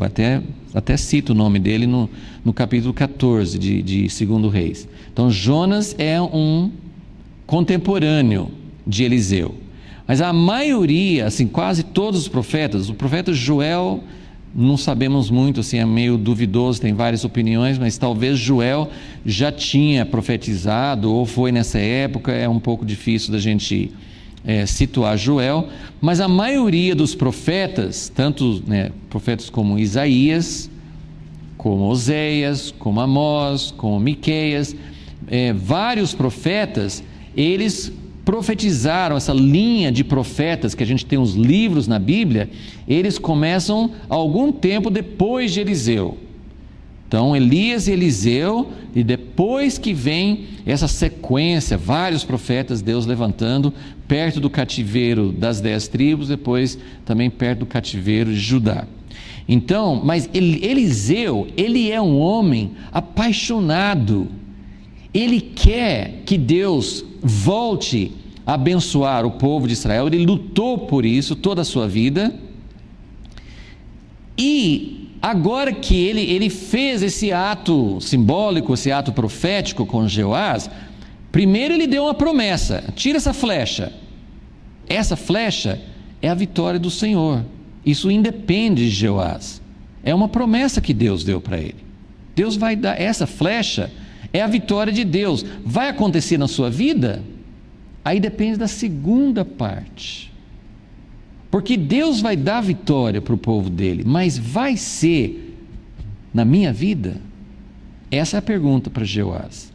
Até cito o nome dele no capítulo 14 de 2 Reis. Então Jonas é um contemporâneo de Eliseu. Mas a maioria, assim, quase todos os profetas, o profeta Joel, não sabemos muito, assim, é meio duvidoso, tem várias opiniões, mas talvez Joel já tinha profetizado ou foi nessa época, é um pouco difícil da gente situar Joel, mas a maioria dos profetas, tanto profetas como Isaías, como Oséias, como Amós, como Miqueias, vários profetas, eles profetizaram. Essa linha de profetas que a gente tem os livros na Bíblia, eles começam algum tempo depois de Eliseu. Então Elias e Eliseu, e depois que vem essa sequência, vários profetas, Deus levantando perto do cativeiro das 10 tribos, depois também perto do cativeiro de Judá. Então, mas Eliseu, ele é um homem apaixonado, ele quer que Deus volte a abençoar o povo de Israel, ele lutou por isso toda a sua vida, e agora que ele fez esse ato simbólico, esse ato profético com Jeoás, primeiro ele deu uma promessa: tira essa flecha. Essa flecha é a vitória do Senhor, isso independe de Jeoás, é uma promessa que Deus deu para ele. Deus vai dar essa flecha, é a vitória de Deus. Vai acontecer na sua vida? Aí depende da segunda parte, porque Deus vai dar vitória para o povo dele, mas vai ser na minha vida? Essa é a pergunta para Jeoás,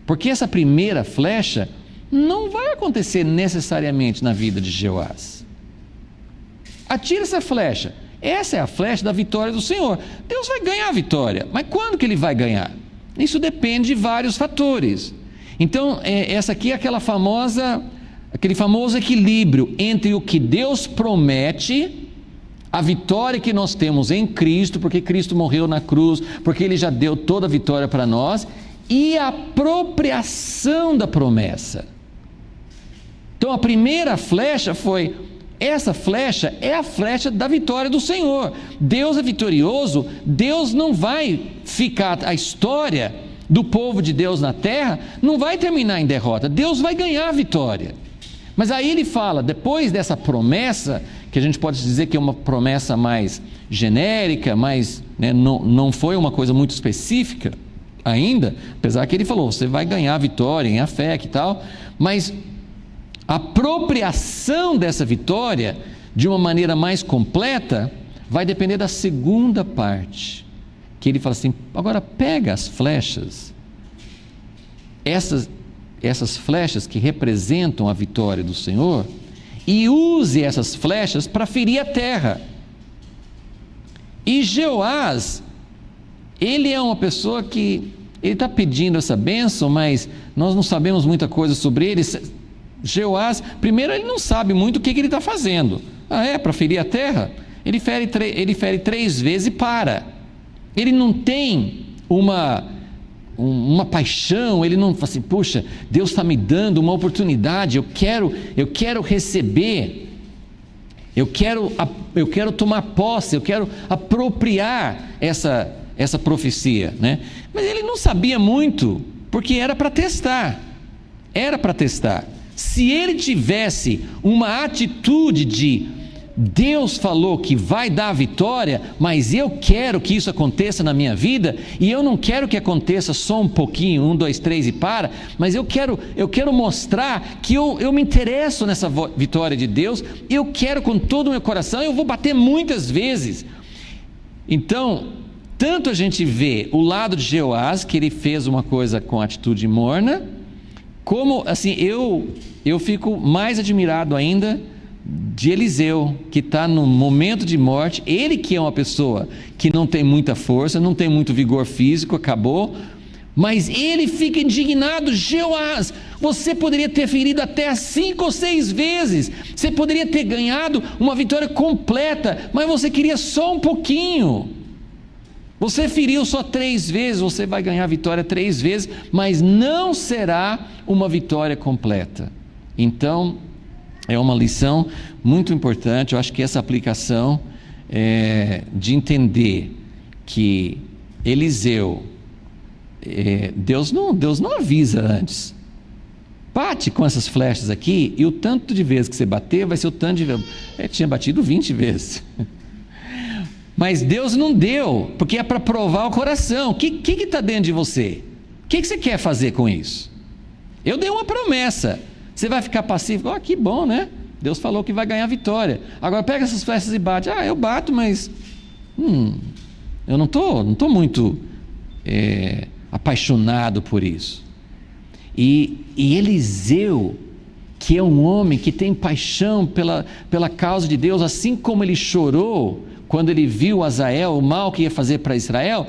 porque essa primeira flecha não vai acontecer necessariamente na vida de Jeoás. Atira essa flecha, essa é a flecha da vitória do Senhor. Deus vai ganhar a vitória, mas quando que ele vai ganhar? Isso depende de vários fatores. Então, essa aqui é aquele famoso equilíbrio entre o que Deus promete, a vitória que nós temos em Cristo, porque Cristo morreu na cruz, porque Ele já deu toda a vitória para nós, e a apropriação da promessa. Então, a primeira flecha foi: essa flecha é a flecha da vitória do Senhor. Deus é vitorioso, Deus não vai ficar, a história do povo de Deus na terra não vai terminar em derrota, Deus vai ganhar a vitória. Mas aí ele fala, depois dessa promessa, que a gente pode dizer que é uma promessa mais genérica, mas não foi uma coisa muito específica ainda, apesar que ele falou, você vai ganhar a vitória em fé e tal, mas a apropriação dessa vitória de uma maneira mais completa vai depender da segunda parte, que ele fala assim: agora pega as flechas, essas flechas que representam a vitória do Senhor, e use essas flechas para ferir a terra. E Jeoás, ele é uma pessoa que ele está pedindo essa bênção, mas nós não sabemos muita coisa sobre ele. Jeoás, primeiro, ele não sabe muito o que ele está fazendo. Para ferir a terra? Ele fere 3 vezes e para. Ele não tem uma paixão, ele não fala assim: puxa, Deus está me dando uma oportunidade, eu quero receber, eu quero tomar posse, eu quero apropriar essa profecia, né? Mas ele não sabia muito, porque era para testar. Se ele tivesse uma atitude de Deus falou que vai dar a vitória, mas eu quero que isso aconteça na minha vida, e eu não quero que aconteça só um pouquinho, 1, 2, 3 e para, mas eu quero mostrar que eu me interesso nessa vitória de Deus, eu quero com todo o meu coração, eu vou bater muitas vezes. Então, tanto a gente vê o lado de Jeoás, que ele fez uma coisa com atitude morna, como assim, eu fico mais admirado ainda de Eliseu, que está no momento de morte, ele que é uma pessoa que não tem muita força, não tem muito vigor físico, acabou, mas ele fica indignado: Jeoás, você poderia ter ferido até 5 ou 6 vezes, você poderia ter ganhado uma vitória completa, mas você queria só um pouquinho, Você feriu só 3 vezes, você vai ganhar vitória 3 vezes, mas não será uma vitória completa. Então, é uma lição muito importante. Eu acho que essa aplicação de entender que Eliseu, Deus não avisa antes. Bate com essas flechas aqui, e o tanto de vezes que você bater vai ser o tanto de vezes. Ele tinha batido 20 vezes. Mas Deus não deu, porque é para provar o coração. O que está dentro de você? O que você quer fazer com isso? Eu dei uma promessa. Você vai ficar passivo? Que bom, né? Deus falou que vai ganhar vitória. Agora pega essas flechas e bate. Eu bato, mas eu não tô muito apaixonado por isso. E Eliseu, que é um homem que tem paixão pela causa de Deus, assim como ele chorou quando ele viu Azael, o mal que ia fazer para Israel,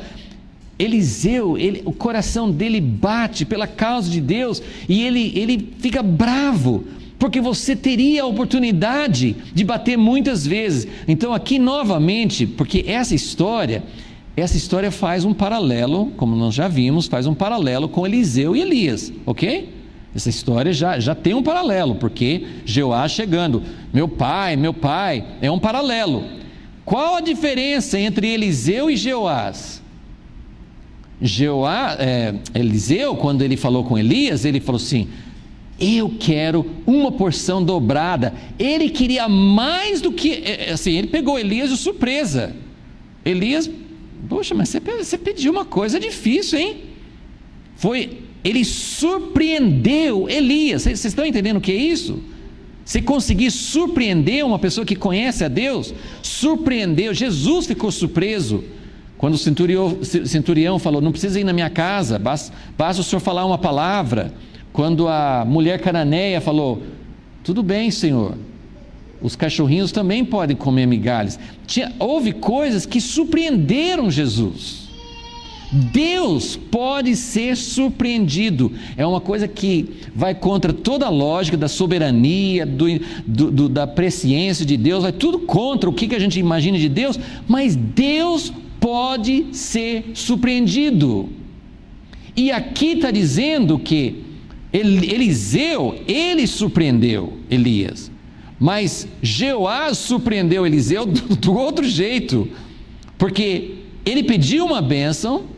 Eliseu, o coração dele bate pela causa de Deus, e ele fica bravo, porque você teria a oportunidade de bater muitas vezes. Então aqui novamente, porque essa história faz um paralelo, como nós já vimos, faz um paralelo com Eliseu e Elias, ok? Essa história já tem um paralelo, porque Jeoás chegando, meu pai, é um paralelo. Qual a diferença entre Eliseu e Jeoás? Eliseu, quando ele falou com Elias, ele falou assim: eu quero uma porção dobrada. Ele queria mais do que, assim, ele pegou Elias de surpresa. Elias, poxa, mas você pediu uma coisa difícil, hein? Ele surpreendeu Elias. Vocês estão entendendo o que é isso? Se conseguir surpreender uma pessoa que conhece a Deus, surpreendeu. Jesus ficou surpreso quando o centurião falou: não precisa ir na minha casa, basta o senhor falar uma palavra. Quando a mulher cananeia falou: tudo bem, Senhor, os cachorrinhos também podem comer migalhas. Houve coisas que surpreenderam Jesus. Deus pode ser surpreendido. É uma coisa que vai contra toda a lógica da soberania, da presciência de Deus, vai tudo contra o que a gente imagina de Deus, mas Deus pode ser surpreendido. E aqui está dizendo que Eliseu, ele surpreendeu Elias, mas Jeoás surpreendeu Eliseu do outro jeito, porque ele pediu uma bênção,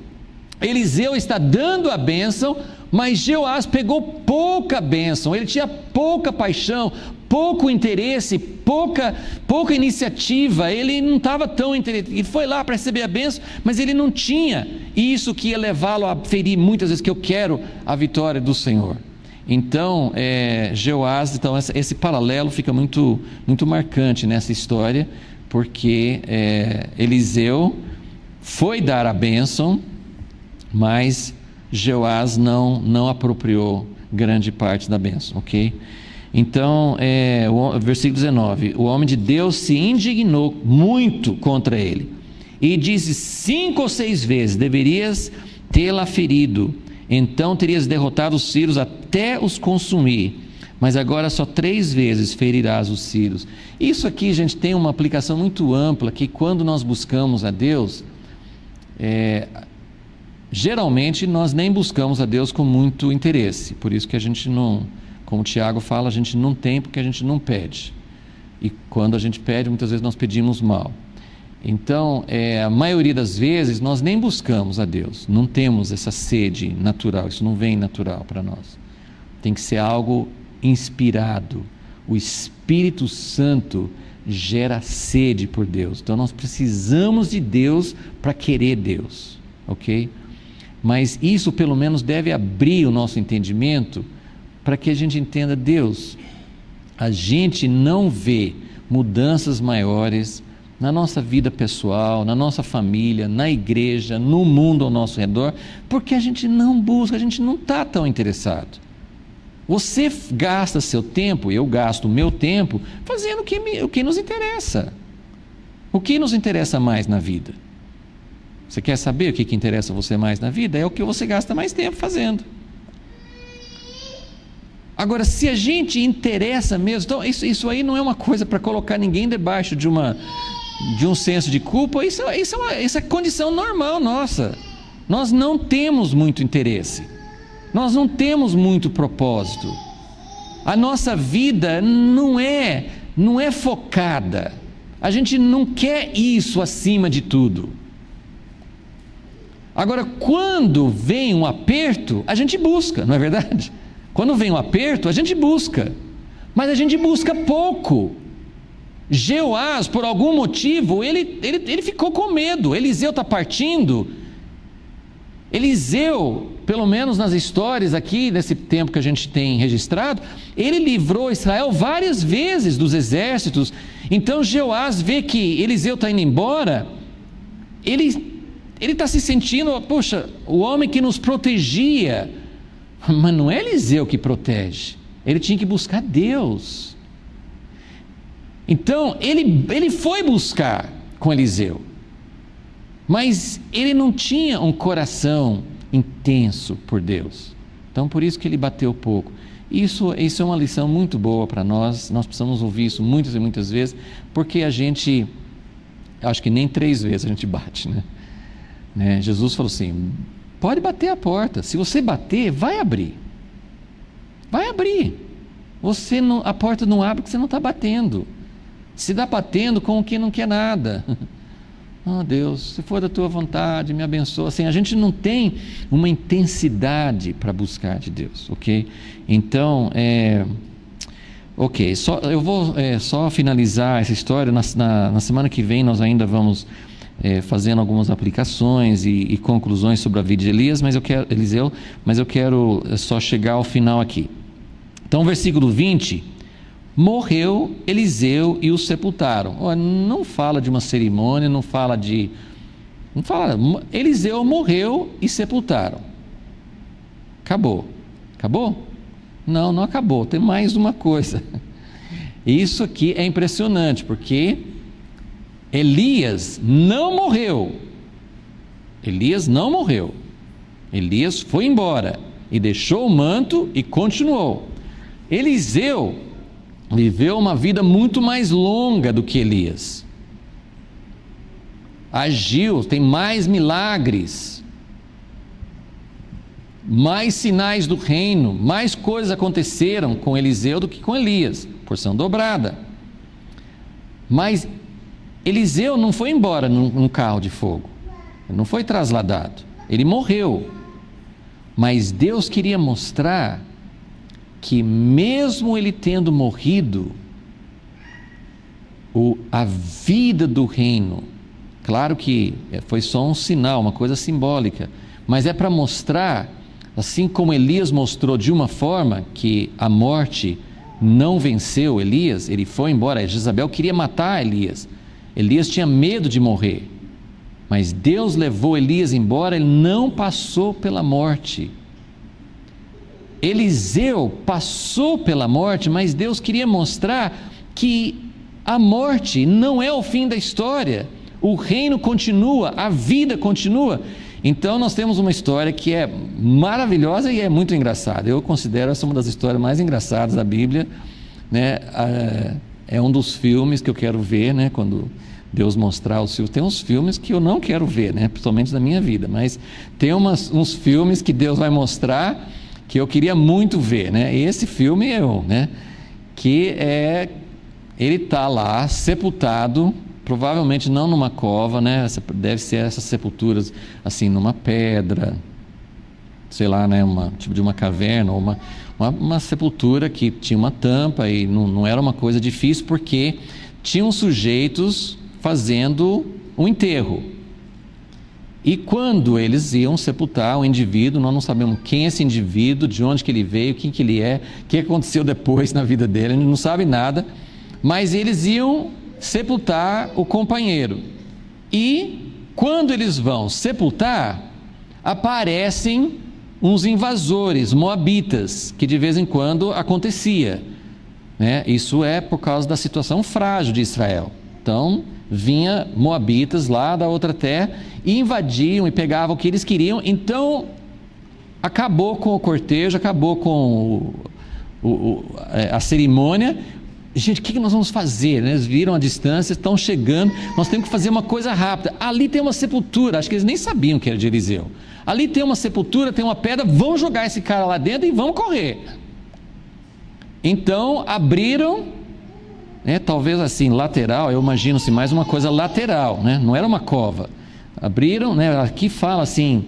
Eliseu está dando a bênção, mas Jeoás pegou pouca bênção. Ele tinha pouca paixão, pouco interesse, pouca iniciativa. Ele não estava tão interessado. Ele foi lá para receber a bênção, mas ele não tinha isso que ia levá-lo a ferir muitas vezes, que eu quero a vitória do Senhor. Então, Jeoás, então esse paralelo fica muito, muito marcante nessa história, porque Eliseu foi dar a bênção, mas Jeoás não apropriou grande parte da bênção, ok? Então, o versículo 19: o homem de Deus se indignou muito contra ele e disse 5 ou 6 vezes: deverias tê-la ferido, então terias derrotado os sírios até os consumir, mas agora só 3 vezes ferirás os sírios. Isso aqui, gente, tem uma aplicação muito ampla, que quando nós buscamos a Deus, geralmente nós nem buscamos a Deus com muito interesse. Por isso que a gente não, como o Tiago fala, a gente não tem porque a gente não pede, e quando a gente pede, muitas vezes nós pedimos mal. Então, a maioria das vezes nós nem buscamos a Deus, não temos essa sede natural, isso não vem natural para nós, tem que ser algo inspirado. O Espírito Santo gera sede por Deus, então nós precisamos de Deus para querer Deus, ok? Mas isso pelo menos deve abrir o nosso entendimento, para que a gente entenda: Deus, a gente não vê mudanças maiores na nossa vida pessoal, na nossa família, na igreja, no mundo ao nosso redor, porque a gente não busca, a gente não está tão interessado. Você gasta seu tempo, eu gasto o meu tempo fazendo o que nos interessa. O que nos interessa mais na vida? Você quer saber o que interessa a você mais na vida? É o que você gasta mais tempo fazendo. Agora, se a gente interessa mesmo, então isso aí não é uma coisa para colocar ninguém debaixo de uma de um senso de culpa, isso é condição normal nossa. Nós não temos muito interesse, nós não temos muito propósito. A nossa vida não é focada. A gente não quer isso acima de tudo. Agora, quando vem um aperto, a gente busca, não é verdade? Quando vem um aperto, a gente busca, mas a gente busca pouco. Jeoás, por algum motivo, ele ficou com medo. Eliseu está partindo. Eliseu, pelo menos nas histórias aqui, nesse tempo que a gente tem registrado, ele livrou Israel várias vezes dos exércitos. Então Jeoás vê que Eliseu está indo embora, ele está se sentindo, poxa, o homem que nos protegia, mas não é Eliseu que protege, ele tinha que buscar Deus. Então ele foi buscar com Eliseu, mas ele não tinha um coração intenso por Deus, então por isso que ele bateu pouco. Isso é uma lição muito boa para nós precisamos ouvir isso muitas e muitas vezes, porque a gente, acho que nem 3 vezes a gente bate, né? Jesus falou assim, pode bater a porta, se você bater, vai abrir, a porta não abre porque você não está batendo, se está batendo com o que não quer nada. Oh Deus, se for da tua vontade, me abençoa. Assim, a gente não tem uma intensidade para buscar de Deus, ok? Então, eu vou só finalizar essa história. Na semana que vem nós ainda vamos fazendo algumas aplicações e conclusões sobre a vida de Eliseu, mas eu quero só chegar ao final aqui. Então, versículo 20... morreu Eliseu e o sepultaram. Não fala de uma cerimônia, Eliseu morreu e sepultaram. Acabou? Não acabou, tem mais uma coisa. Isso aqui é impressionante, porque Elias não morreu. Elias foi embora e deixou o manto e continuou. Eliseu viveu uma vida muito mais longa do que Elias. Agiu, tem mais milagres, mais sinais do reino, mais coisas aconteceram com Eliseu do que com Elias, porção dobrada. Mas Eliseu não foi embora num carro de fogo, ele não foi trasladado, ele morreu. Mas Deus queria mostrar que mesmo ele tendo morrido, a vida do reino, claro que foi só um sinal, uma coisa simbólica, mas é para mostrar, assim como Elias mostrou de uma forma, que a morte não venceu Elias, ele foi embora. Jezabel queria matar Elias tinha medo de morrer, mas Deus levou Elias embora, ele não passou pela morte. Eliseu passou pela morte, mas Deus queria mostrar que a morte não é o fim da história, o reino continua, a vida continua. Então nós temos uma história que é maravilhosa e é muito engraçada. Eu considero essa uma das histórias mais engraçadas da Bíblia, né? É um dos filmes que eu quero ver, né? Quando Deus mostrar os filmes, tem uns filmes que eu não quero ver, né? Principalmente da minha vida, mas tem uns filmes que Deus vai mostrar que eu queria muito ver, né? Esse filme né? Que ele está lá sepultado, provavelmente não numa cova, né? Deve ser essas sepulturas assim numa pedra, sei lá, né? Tipo de uma caverna, ou uma sepultura que tinha uma tampa e não era uma coisa difícil, porque tinham sujeitos fazendo um enterro. E quando eles iam sepultar o indivíduo, nós não sabemos quem é esse indivíduo, de onde que ele veio, quem que ele é, o que aconteceu depois na vida dele, a gente não sabe nada, mas eles iam sepultar o companheiro. E quando eles vão sepultar, aparecem uns invasores moabitas, que de vez em quando acontecia, né? Isso é por causa da situação frágil de Israel. Então vinha moabitas lá da outra terra e invadiam e pegavam o que eles queriam. Então acabou com o cortejo, acabou com a cerimônia, gente, o que nós vamos fazer? Eles viram a distância, estão chegando, nós temos que fazer uma coisa rápida. Ali tem uma sepultura, acho que eles nem sabiam que era de Eliseu. Ali tem uma sepultura, tem uma pedra, vamos jogar esse cara lá dentro e vamos correr. Então abriram, talvez assim, lateral, eu imagino assim, mais uma coisa lateral, não era uma cova. Abriram, aqui fala assim,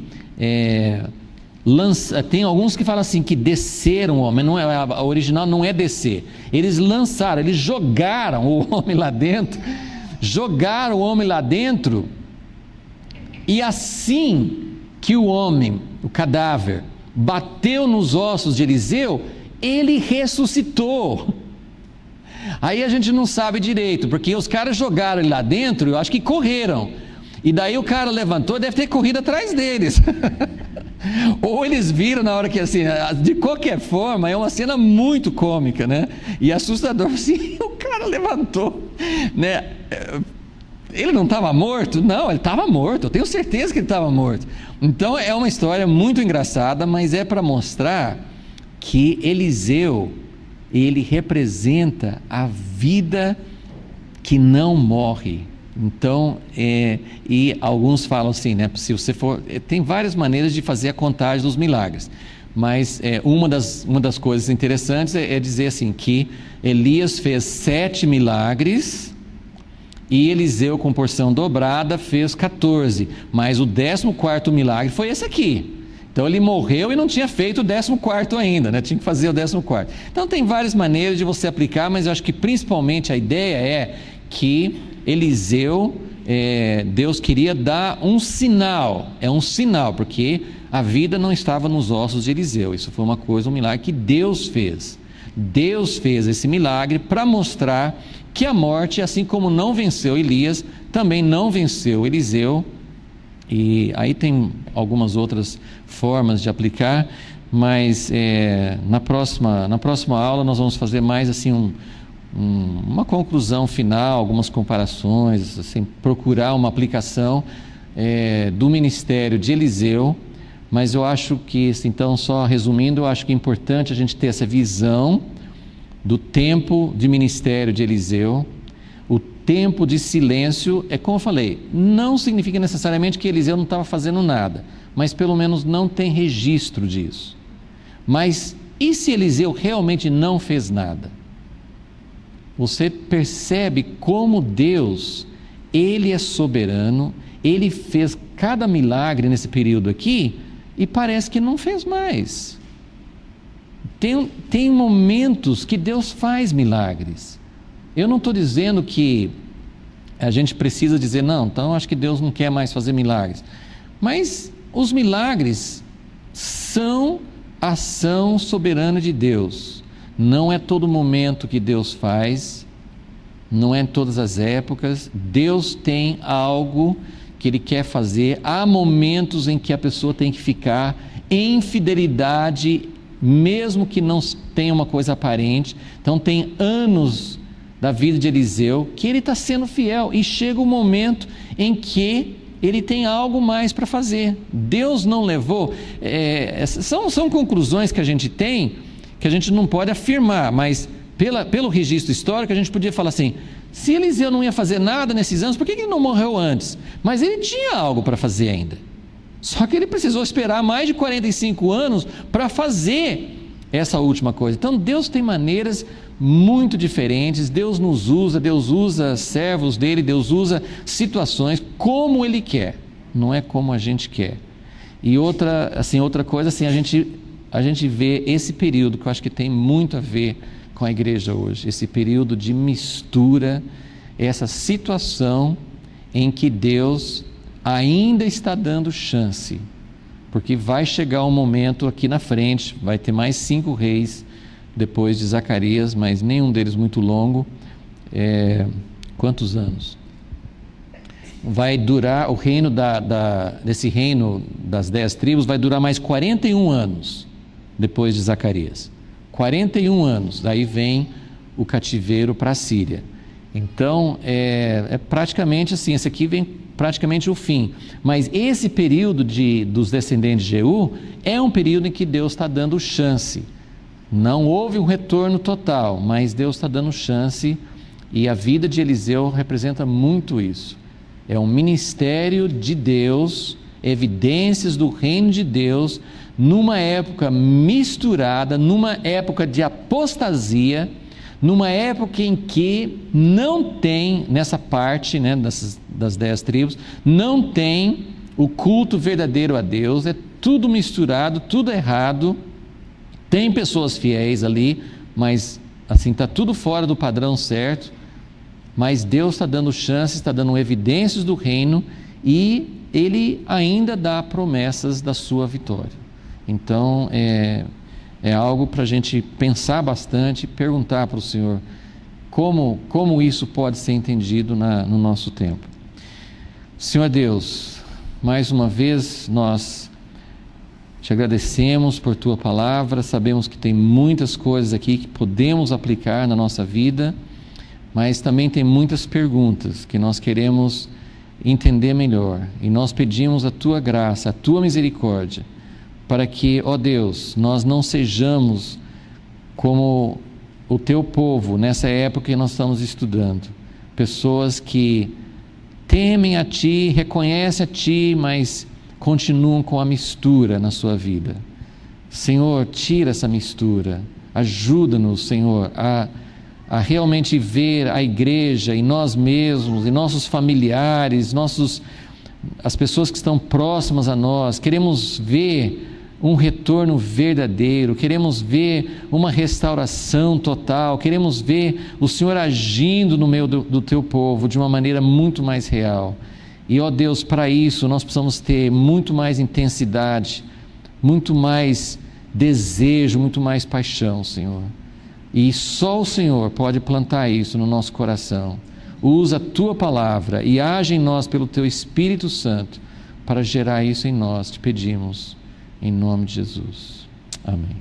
tem alguns que falam assim, que desceram o homem, a original não é descer, eles lançaram, eles jogaram o homem lá dentro, e assim que o homem, o cadáver, bateu nos ossos de Eliseu, ele ressuscitou. Aí a gente não sabe direito, porque os caras jogaram ele lá dentro, eu acho que correram, e daí o cara levantou, deve ter corrido atrás deles. Ou eles viram na hora que assim, de qualquer forma, é uma cena muito cômica, e assustador, assim, o cara levantou, ele não estava morto? Não, ele estava morto, eu tenho certeza que ele estava morto. Então é uma história muito engraçada, mas é para mostrar que Eliseu, ele representa a vida que não morre. Então, e alguns falam assim, se você for, tem várias maneiras de fazer a contagem dos milagres, mas uma das coisas interessantes é dizer assim, que Elias fez 7 milagres, e Eliseu com porção dobrada fez 14, mas o 14º milagre foi esse aqui. Então ele morreu e não tinha feito o 14º ainda, tinha que fazer o 14º. Então tem várias maneiras de você aplicar, mas eu acho que principalmente a ideia é que Eliseu, Deus queria dar um sinal, porque a vida não estava nos ossos de Eliseu. Isso foi um milagre que Deus fez. Deus fez esse milagre para mostrar que a morte, assim como não venceu Elias, também não venceu Eliseu. E aí tem algumas outras formas de aplicar, mas na próxima aula nós vamos fazer mais assim uma conclusão final, algumas comparações, assim, procurar uma aplicação do ministério de Eliseu. Mas eu acho que, então, só resumindo, eu acho que é importante a gente ter essa visão do tempo de ministério de Eliseu. O tempo de silêncio, como eu falei, não significa necessariamente que Eliseu não estava fazendo nada, mas pelo menos não tem registro disso. Mas e se Eliseu realmente não fez nada? Você percebe como Deus, Ele é soberano, Ele fez cada milagre nesse período aqui, e parece que não fez mais. Tem momentos que Deus faz milagres. Eu não estou dizendo que a gente precisa dizer, não, então acho que Deus não quer mais fazer milagres. Mas os milagres são ação soberana de Deus. Não é todo momento que Deus faz, não é em todas as épocas. Deus tem algo que Ele quer fazer. Há momentos em que a pessoa tem que ficar em fidelidade, mesmo que não tenha uma coisa aparente. Então tem anos da vida de Eliseu que ele está sendo fiel, e chega um momento em que ele tem algo mais para fazer. Deus não levou, são conclusões que a gente tem, que a gente não pode afirmar, mas pelo registro histórico a gente podia falar assim, se Eliseu não ia fazer nada nesses anos, por que ele não morreu antes? Mas ele tinha algo para fazer ainda, só que ele precisou esperar mais de 45 anos para fazer essa última coisa. Então Deus tem maneiras muito diferentes, Deus nos usa, Deus usa servos dele, Deus usa situações como Ele quer, não é como a gente quer. E outra coisa, assim, a gente vê esse período que eu acho que tem muito a ver com a igreja hoje, esse período de mistura, essa situação em que Deus ainda está dando chance, porque vai chegar um momento aqui na frente, vai ter mais 5 reis depois de Zacarias, mas nenhum deles muito longo. Quantos anos? Vai durar o reino desse reino das 10 tribos, vai durar mais 41 anos depois de Zacarias. 41 anos, daí vem o cativeiro para a Síria. Então praticamente assim, esse aqui vem praticamente o fim, mas esse período dos descendentes de Jeú é um período em que Deus está dando chance. Não houve um retorno total, mas Deus está dando chance, e a vida de Eliseu representa muito isso. É um ministério de Deus, evidências do reino de Deus, numa época misturada, numa época de apostasia, numa época em que não tem, nessa parte, né, das 10 tribos, não tem o culto verdadeiro a Deus, é tudo misturado, tudo errado. Tem pessoas fiéis ali, mas assim, está tudo fora do padrão certo. Mas Deus está dando chances, está dando evidências do reino, e Ele ainda dá promessas da sua vitória. Então, é algo para a gente pensar bastante, perguntar para o Senhor como isso pode ser entendido no nosso tempo. Senhor Deus, mais uma vez nós te agradecemos por Tua palavra, sabemos que tem muitas coisas aqui que podemos aplicar na nossa vida, mas também tem muitas perguntas que nós queremos entender melhor, e nós pedimos a Tua graça, a Tua misericórdia, para que, ó Deus, nós não sejamos como o Teu povo nessa época que nós estamos estudando, pessoas que temem a Ti, reconhecem a Ti, mas continuam com a mistura na sua vida. Senhor, tira essa mistura, ajuda-nos, Senhor, a realmente ver a igreja e nós mesmos, e nossos familiares, as pessoas que estão próximas a nós. Queremos ver um retorno verdadeiro, queremos ver uma restauração total, queremos ver o Senhor agindo no meio do Teu povo de uma maneira muito mais real. E, ó Deus, para isso nós precisamos ter muito mais intensidade, muito mais desejo, muito mais paixão, Senhor. E só o Senhor pode plantar isso no nosso coração. Usa a Tua palavra e age em nós pelo Teu Espírito Santo para gerar isso em nós. Te pedimos, em nome de Jesus. Amém.